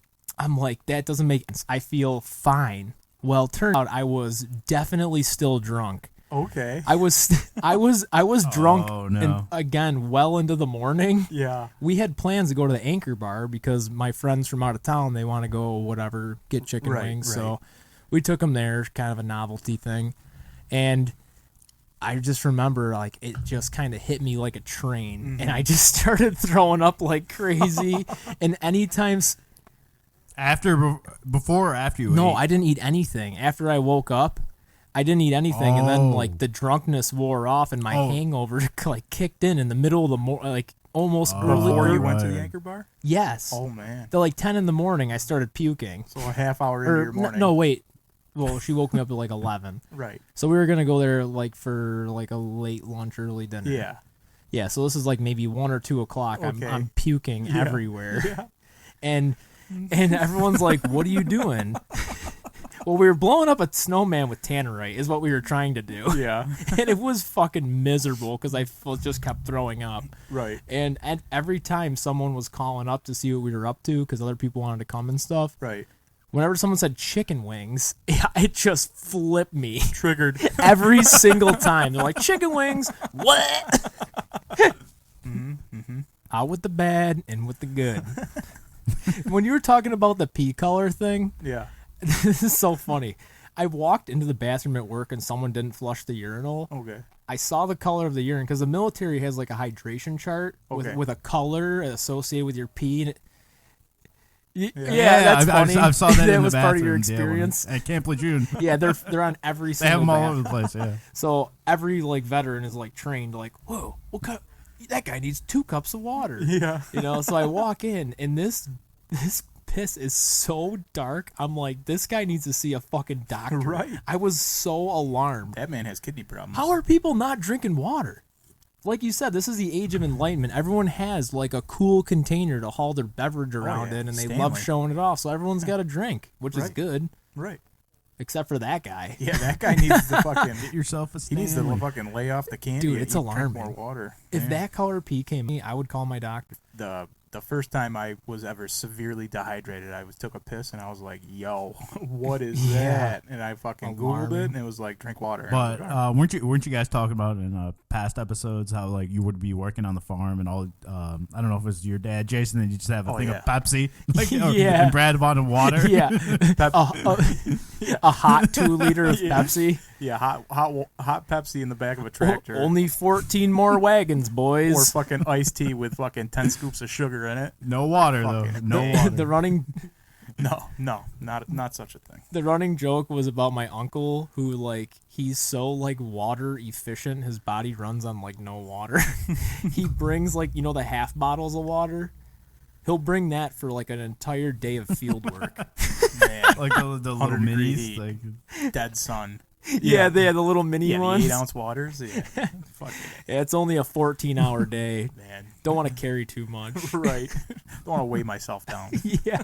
like, that doesn't make sense. I feel fine. Well, turned out I was definitely still drunk. Okay. I was drunk, Oh, no. and again, well into the morning. Yeah. We had plans to go to the Anchor Bar because my friends from out of town, they want to go whatever, get chicken Right, wings. right. So we took them there, kind of a novelty thing. And I just remember, like, it just kind of hit me like a train. And I just started throwing up like crazy. And anytime... Before or after you No, ate? I didn't eat anything. After I woke up, I didn't eat anything. And then, Oh. like, the drunkenness wore off and my Oh. hangover, like, kicked in the middle of the morning, like, almost early. Before you early- went to the right. Anchor Bar? Yes. Oh, man. At like 10 in the morning, I started puking. So a half hour into your morning. No, wait. Well, she woke me up at like 11. Right. So we were going to go there like for like a late lunch, early dinner. Yeah. Yeah, so this is like maybe 1 or 2 o'clock. Okay. I'm puking everywhere. Yeah. And everyone's like, what are you doing? Well, we were blowing up a snowman with tannerite is what we were trying to do. Yeah. And it was fucking miserable because just kept throwing up. Right. And every time someone was calling up to see what we were up to because other people wanted to come and stuff, Right. whenever someone said chicken wings, it just flipped me Triggered. every single time. They're like, chicken wings? What? Out with the bad and with the good. When you were talking about the pee color thing, Yeah. this is so funny. I walked into the bathroom at work and someone didn't flush the urinal. Okay. I saw the color of the urine because the military has like a hydration chart Okay. with a color associated with your pee. And yeah, Yeah, that's funny. I saw that in the was part of your bathroom deal when- experience. at Camp Lejeune. Yeah, they're on every They have single them all bath. over the place. Yeah. So every like veteran is like trained like, whoa, that guy needs 2 cups of water. Yeah. You know, so I walk in and this piss is so dark. I'm like, this guy needs to see a fucking doctor. Right. I was so alarmed. That man has kidney problems. How are people not drinking water? Like you said, this is the age of enlightenment. Everyone has like a cool container to haul their beverage around yeah. in, and they Stanley. love showing it off. So everyone's got a drink, which is Right. good, Right. except for that guy. Yeah, that guy needs to fucking. Get yourself a He needs to Stanley. fucking lay off the candy. Dude, and it's drink alarming. More water. If Yeah. that color pee came to me, I would call my doctor. The first time I was ever severely dehydrated, I took a piss and I was like, "Yo, what is Yeah. that?" And I fucking googled it, Alarming. and it was like, "Drink water." And I was But like, "All right." weren't you guys talking about in past episodes how like you would be working on the farm and all? I don't know if it was your dad, Jason, and you just have a Oh, thing yeah. of Pepsi, like Yeah. and Brad wanted water. Yeah, a hot 2 liter of Yeah. Pepsi. Yeah, hot Pepsi in the back of a tractor. Only 14 more wagons, or boys. fucking iced tea with fucking 10 scoops of sugar in it. No water though. Fucking No A. water. No, not such a thing. The running joke was about my uncle who like he's so like water efficient his body runs on like no water. He brings like the half bottles of water. He'll bring that for like an entire day of field work. Man, like the little 100 degree minis. heat. Like, dead sun. Yeah, they had the little mini Yeah, the ones. 8-ounce waters. Yeah, fuck it, Yeah, it's only a 14-hour day. man. Don't want to carry too much. Right. Don't want to weigh myself down. Yeah.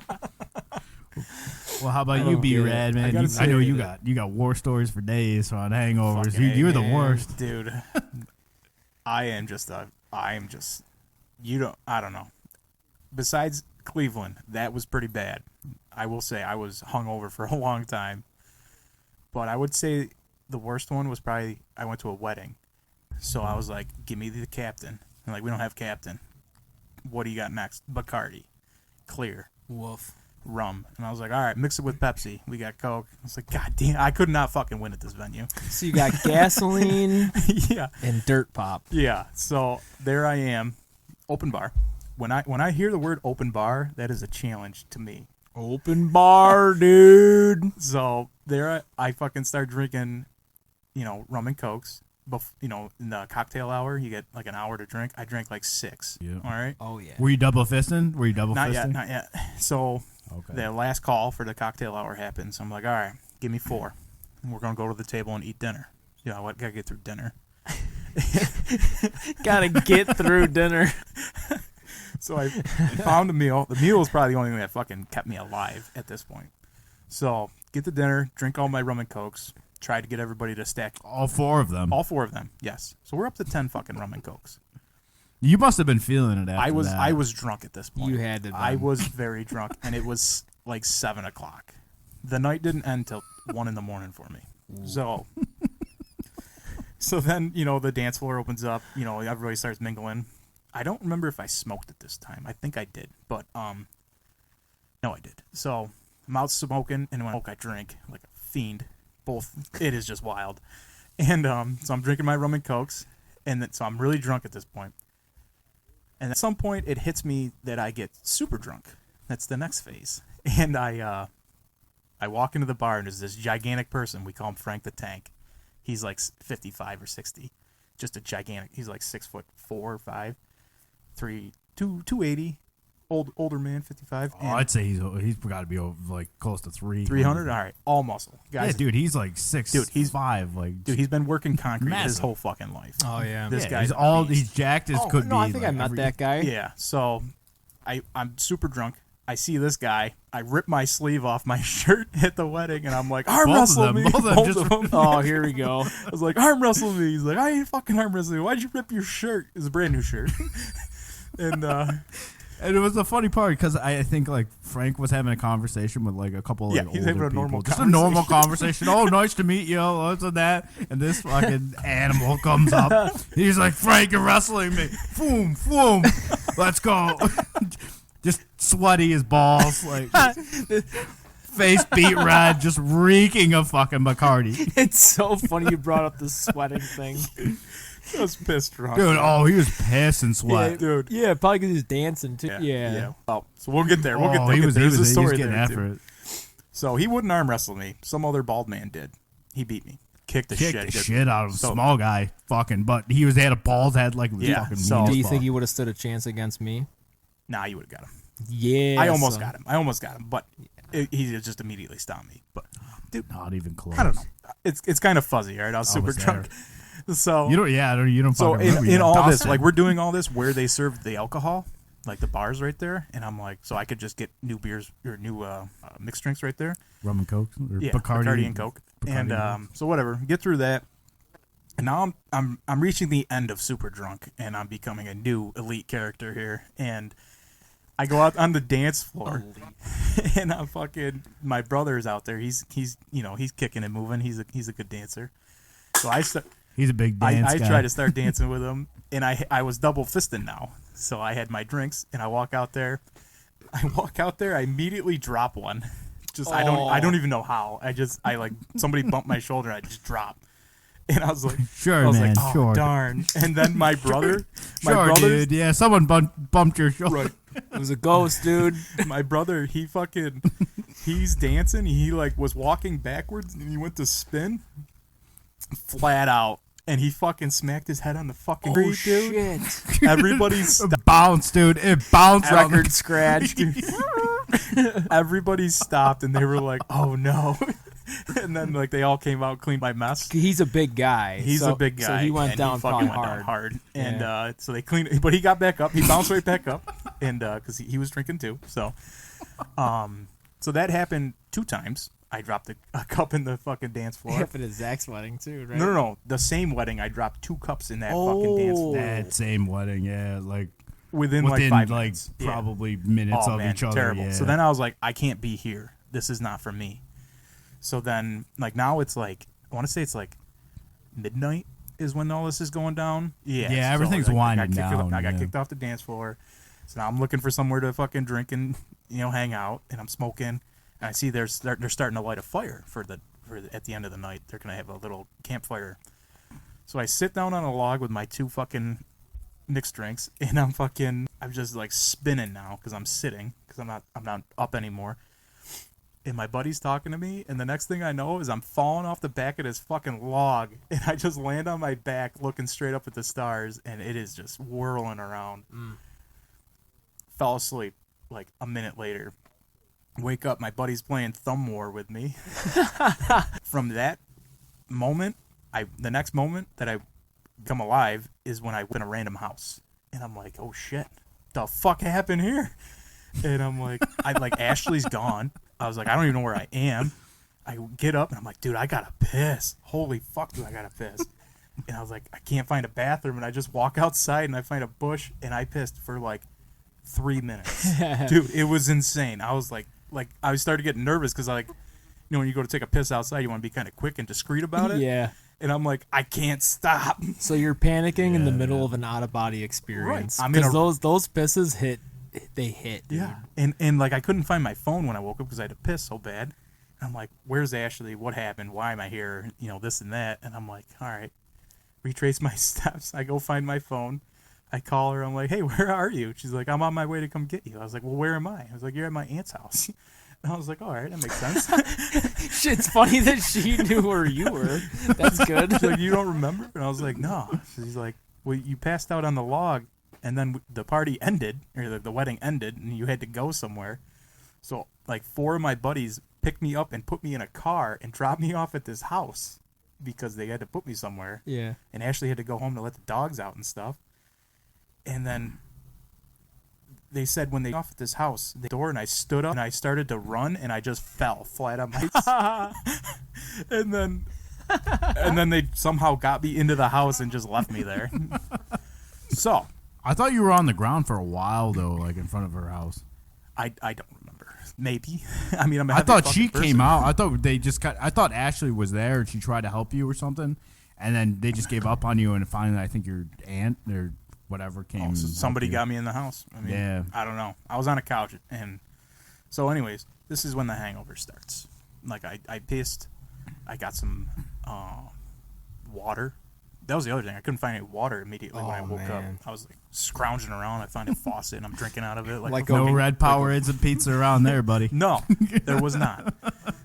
well, how about I you, don't B get it. Rad, I man? gotta I know say you that- got war stories for days on hangovers. Fucking You're the man. worst. Dude, I am just I don't know. Besides Cleveland, that was pretty bad. I will say I was hungover for a long time. But I would say the worst one was probably I went to a wedding. So I was like, give me the captain. And like, we don't have captain. What do you got next? Bacardi. Clear. Woof. Rum. And I was like, all right, mix it with Pepsi. We got Coke. I was like, God damn, I could not fucking win at this venue. So you got gasoline Yeah. and dirt pop. Yeah. So there I am. Open bar. When I hear the word open bar, that is a challenge to me. Open bar, dude. So there I fucking start drinking, rum and Cokes. In the cocktail hour, you get like an hour to drink. I drank like 6. Yeah. All right. Oh yeah. Were you double fisting? Not yet. So Okay. the last call for the cocktail hour happens. I'm like, all right, give me 4. And we're going to go to the table and eat dinner. What? Got to get through dinner. Gotta get through dinner. So I found a meal. The meal was probably the only thing that fucking kept me alive at this point. So get the dinner, drink all my rum and Cokes, try to get everybody to stack All 4 of them. all 4 of them. Yes. So we're up to 10 fucking rum and Cokes. You must have been feeling it after that. I was drunk at this point. You had to I been. was very drunk, and it was like 7 o'clock. The night didn't end till 1 in the morning for me. So then, the dance floor opens up. Everybody starts mingling. I don't remember if I smoked at this time. I think I did, but no, I did. So I'm out smoking, and when I drink like a fiend. Both, it is just wild. And so I'm drinking my rum and Cokes, and so I'm really drunk at this point. And at some point, it hits me that I get super drunk. That's the next phase. And I walk into the bar, and there's this gigantic person. We call him Frank the Tank. He's like 55 or 60. Just a gigantic. He's like 6'4" or 5", 280, older man, 55. Oh, I'd say he's got to be over, like close to 300. All right, all muscle, guys. Yeah, dude, he's like 6'5". Dude, he's 5. Like, dude, he's been working concrete his massive. whole fucking life. Oh yeah. This guy's he's jacked as could be. I think like, I met that guy. Yeah, so I'm super drunk. I see this guy. I rip my sleeve off my shirt at the wedding, and I'm like, arm Both wrestle of them, me. both of them just- Oh, here we go. I was like, arm wrestle me. He's like, I ain't fucking arm wrestling you. Why'd you rip your shirt? It's a brand new shirt. And And it was the funny part because I think like Frank was having a conversation with like a couple Yeah, like he's older having a people. normal Just a normal conversation. Oh, nice to meet you. What's and that? And this fucking animal comes up. He's like, Frank, you're wrestling me. Boom, boom. Let's go. Just sweaty as balls, like face beat red, just reeking of fucking Bacardi. It's so funny you brought up the sweating thing. I was pissed drunk. Dude, oh, he was pissed and sweat. Dude. Yeah, probably because he's dancing too. Yeah. Oh, so we'll get there. We'll get Oh, there. he was There's a he was story getting there, after too. it. So he wouldn't arm wrestle me. Some other bald man did. He beat me. Kicked the Kicked the shit. shit out of him. So- Small guy, fucking, but he had a balls head like Yeah, fucking. so- mean Do as you fuck. think he would have stood a chance against me? Nah, you would have got him. Yeah. I almost got him. But he just immediately stopped me. But dude, Not even close. I don't know. It's kind of fuzzy, all right? I was super was drunk. So You don't. Yeah, I don't, you don't. so fucking remember. You in had all this, Dawson. like we're doing all this where they serve the alcohol, like the bars right there, and I'm like, so I could just get new beers or new mixed drinks right there. rum and coke or Yeah, Bacardi, and Coke. Bacardi And and so whatever, get through that. And now I'm reaching the end of super drunk, and I'm becoming a new elite character here. And I go out on the dance floor, and I'm fucking my brother's out there. He's kicking and moving. He's a good dancer. So He's a big dance I guy. try to start dancing with him, and I was double fisting now. So I had my drinks, and I walk out there. I immediately drop one. I don't even know how. I like somebody bumped my shoulder. I just dropped, and I was like, Sure, I was man. like, oh, sure. darn. And then my brother, Sure, dude. Yeah, someone bumped your shoulder. right, It was a ghost, dude. my brother, he's dancing. He like was walking backwards, and he went to spin, flat out, and he fucking smacked his head on the fucking Oh, street, dude. shit. Everybody's Bounce, dude. It bounced. on the- Record scratch. everybody stopped, and they were like, "Oh no!" And then like they all came out, cleaned my mess. He's a big guy. He's so, a big guy. So he went and down he fucking probably went down hard. And Yeah. so they cleaned it, but he got back up. He bounced right back up, and because he was drinking too. So that happened 2 times. I dropped a cup in the fucking dance floor. Happened at Zach's wedding too, right? No. The same wedding, I dropped 2 cups in that fucking dance floor That same wedding, yeah, like within like 5 like minutes. Yeah. probably minutes Oh, of man, each other. terrible. Yeah. So then I was like, I can't be here. This is not for me. So then, like now it's like I want to say it's like midnight is when all this is going down. Yeah, Yeah, so, everything's like, winding I got kicked- down, I got yeah. kicked off the dance floor. So now I'm looking for somewhere to fucking drink and hang out, and I'm smoking. And I see they're starting to light a fire at the end of the night. They're gonna have a little campfire. So I sit down on a log with my 2 fucking mixed drinks, and I'm just like spinning now because I'm sitting because I'm not up anymore. And my buddy's talking to me, and the next thing I know is I'm falling off the back of this fucking log, and I just land on my back looking straight up at the stars, and it is just whirling around. Fell asleep like a minute later. Wake up, my buddy's playing Thumb War with me. From that moment, the next moment that I come alive is when I went in a random house, and I'm like, oh shit, the fuck happened here? And I'm like, Ashley's gone. I was like, I don't even know where I am. I get up and I'm like, dude, I gotta piss. Holy fuck, dude, I gotta piss. And I was like, I can't find a bathroom, and I just walk outside and I find a bush, and I pissed for like 3 minutes. Dude, it was insane. I was like I started getting nervous because when you go to take a piss outside, you want to be kind of quick and discreet about it. Yeah. And I'm like, I can't stop. So you're panicking in the middle of an out of body experience. Right. I'm Because in those pisses hit. They hit. Dude. Yeah. And like I couldn't find my phone when I woke up because I had to piss so bad. And I'm like, where's Ashley? What happened? Why am I here? This and that. And I'm like, all right. Retrace my steps. I go find my phone. I call her. I'm like, hey, where are you? She's like, I'm on my way to come get you. I was like, well, where am I? I was like, you're at my aunt's house. And I was like, all right, that makes sense. Shit's funny that she knew where you were. That's good. She's like, you don't remember? And I was like, no. She's like, well, you passed out on the log And then the party ended, or the wedding ended, and you had to go somewhere. So, like, 4 of my buddies picked me up and put me in a car and dropped me off at this house because they had to put me somewhere. Yeah. And Ashley had to go home to let the dogs out and stuff. And then they said when they got off at this house, the door, and I stood up and I started to run and I just fell flat on my and then they somehow got me into the house and just left me there. So I thought you were on the ground for a while though, like in front of her house. I don't remember. Maybe. I mean, I thought she came out. I thought they just got. I thought Ashley was there and she tried to help you or something, and then they just gave up on you. And finally, I think your aunt or whatever came. So somebody got me in the house. I mean, Yeah. I don't know. I was on a couch, and so anyways, this is when the hangover starts. Like I pissed. I got some water. That was the other thing. I couldn't find any water immediately when I woke up. I was like scrounging around. I find a faucet and I'm drinking out of it. Like no Red Powerades and pizza around there, buddy. No, there was not.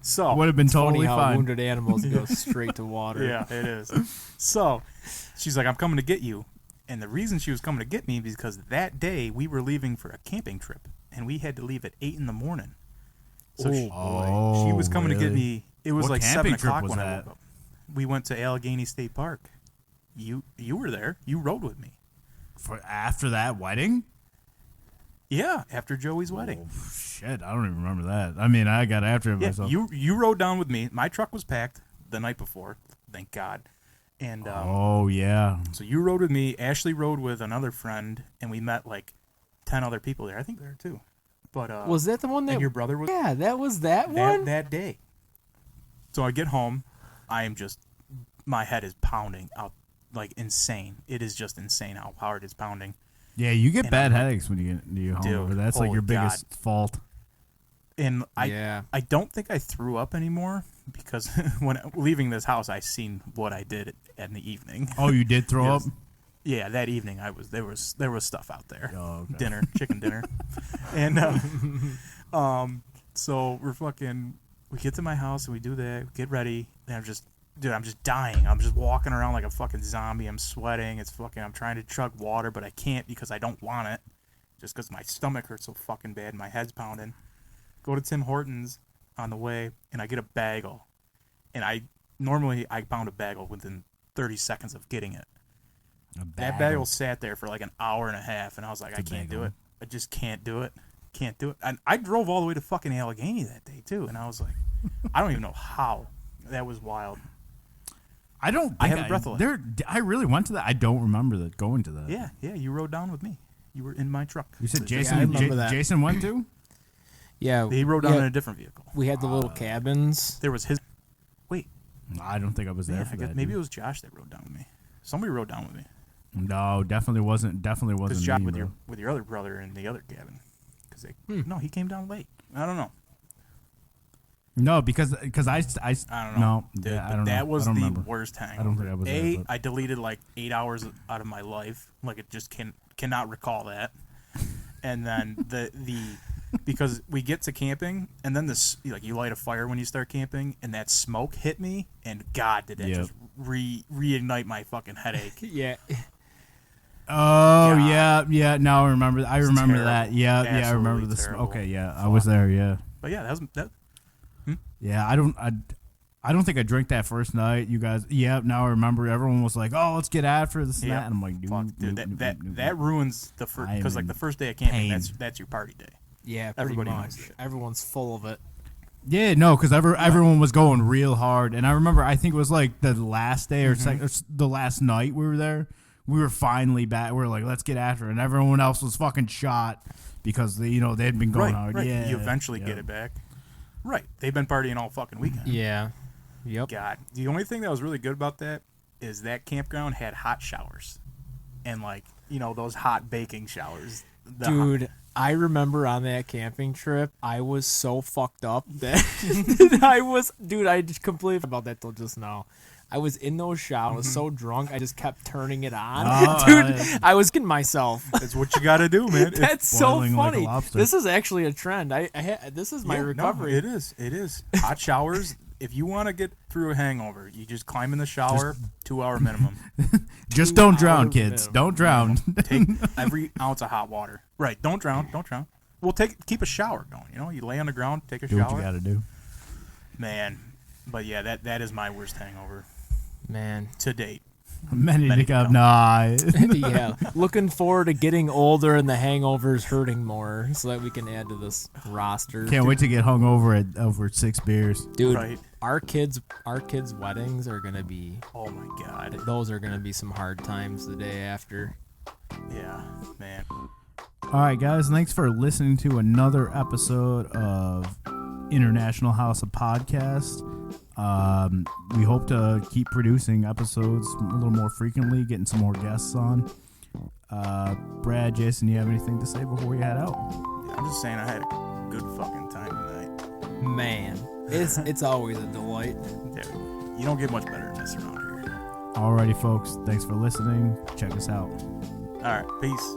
So would have been totally Funny how fine. wounded animals go straight to water. yeah, it is. So she's like, I'm coming to get you. And the reason she was coming to get me is because that day we were leaving for a camping trip and we had to leave at 8 a.m. So she was coming to get me. It was What like 7 camping trip o'clock was when I that? woke up. We went to Allegheny State Park. You were there. You rode with me. For after that wedding? Yeah, after Joey's wedding. Oh, shit, I don't even remember that. I mean, I got after it Yeah, myself. you rode down with me. My truck was packed the night before, thank God. And oh yeah. so you rode with me. Ashley rode with another friend, and we met like 10 other people there. I think there too. But Was that the one that and your brother was Yeah, that was that one. that day. So I get home, I am just my head is pounding out like insane. It is just insane how hard it's pounding. Yeah, you get And bad I'm like, headaches when you get dude, hungover. That's like holy your biggest fault. And Yeah. I don't think I threw up anymore because when leaving this house, I seen what I did in the evening. Oh, you did throw up? Yes. Yeah, that evening there was stuff out there. Oh, okay. Dinner, chicken dinner, and so we get to my house and we do that, we get ready, and I'm just dying. I'm just walking around like a fucking zombie. I'm sweating. I'm trying to chug water, but I can't because I don't want it, just because my stomach hurts so fucking bad. My head's pounding. Go to Tim Hortons on the way, and I get a bagel, and I pound a bagel within 30 seconds of getting it. That bagel sat there for like an hour and a half, and I was like, I can't do it. I just can't do it. Can't do it. And I drove all the way to fucking Allegheny that day too, and I was like, I don't even know how. That was wild. I don't. I think have a breath away. I really went to that. I don't remember that going to that. Yeah, you rode down with me. You were in my truck. You said So Jason. I remember that. Jason went to. Yeah. He rode down in a different vehicle. We had the little cabins. There was his. Wait, I don't think I was there yeah, for I guess that. maybe dude. it was Josh that rode down with me. Somebody rode down with me. No, definitely wasn't. Definitely Because wasn't Josh me, with bro. your other brother in the other cabin. No, he came down late. I don't know. No, because I I don't know. No, Dude, yeah, I but don't know. that was I don't the remember. worst hangover. I don't think I was there, but- I deleted like 8 hours out of my life. Like it just cannot recall that. And then the because we get to camping and then this like you light a fire when you start camping and that smoke hit me and God did that Yep. just reignite my fucking headache. Yeah. Oh God. yeah. Now I remember. I remember terrible. that. Yeah, I remember Absolutely this. terrible. Okay, yeah, I was there. Yeah, But yeah, that. yeah. I don't think I drank that first night. You guys. Yeah. Now I remember. Everyone was like, "Oh, let's get after this and Yeah. that." And I'm like, Fuck, nope, dude, nope, that nope, nope, that nope. ruins the first I am because like in the first day of camping pain. that's your party day. Yeah, pretty Everybody much. knows that. Everyone's full of it. Yeah, no, because everyone was going real hard, and I remember. I think it was like the last day or the last night we were there. We were finally back. We were like, let's get after it. And everyone else was fucking shot because they had been going hard. Right. Yeah, You eventually get it back. Right. They've been partying all fucking weekend. Yeah. Yep. God. The only thing that was really good about that is that campground had hot showers. And like, those hot baking showers. Dude, I remember on that camping trip, I was so fucked up that I just completely forgot about that till just now. I was in those showers, I was so drunk, I just kept turning it on. Oh, Dude, yeah. I was kidding myself. That's what you got to do, man. That's so boiling like a funny. lobster. This is actually a trend. This is my Yeah, recovery. No, it is. Hot showers. if you want to get through a hangover, you just climb in the shower, 2 hour minimum. Just don't drown, kids. Don't drown. Take every ounce of hot water. Right. Don't drown. Well, keep a shower going. You lay on the ground, take a Do shower. what you got to do. Man, but yeah, that is my worst hangover. Man, to date. Many to come. Nah. yeah. Looking forward to getting older and the hangovers hurting more, so that we can add to this roster. Can't wait to get hung over at over 6 beers. Dude. Right. Our kids' weddings are gonna be. Oh my god. Those are gonna be some hard times the day after. Yeah, man. All right, guys. Thanks for listening to another episode of International House of Podcast. We hope to keep producing episodes a little more frequently, getting some more guests on. Brad, Jason, you have anything to say before we head out? I'm just saying I had a good fucking time tonight. Man, it's always a delight. Dude, you don't get much better than this around here. Alrighty, folks. Thanks for listening. Check us out. All right, peace.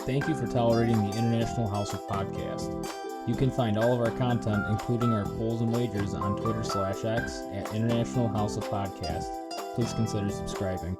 Thank you for tolerating the International House of Podcast. You can find all of our content, including our polls and wagers, on Twitter/X at International House of Podcast. Please consider subscribing.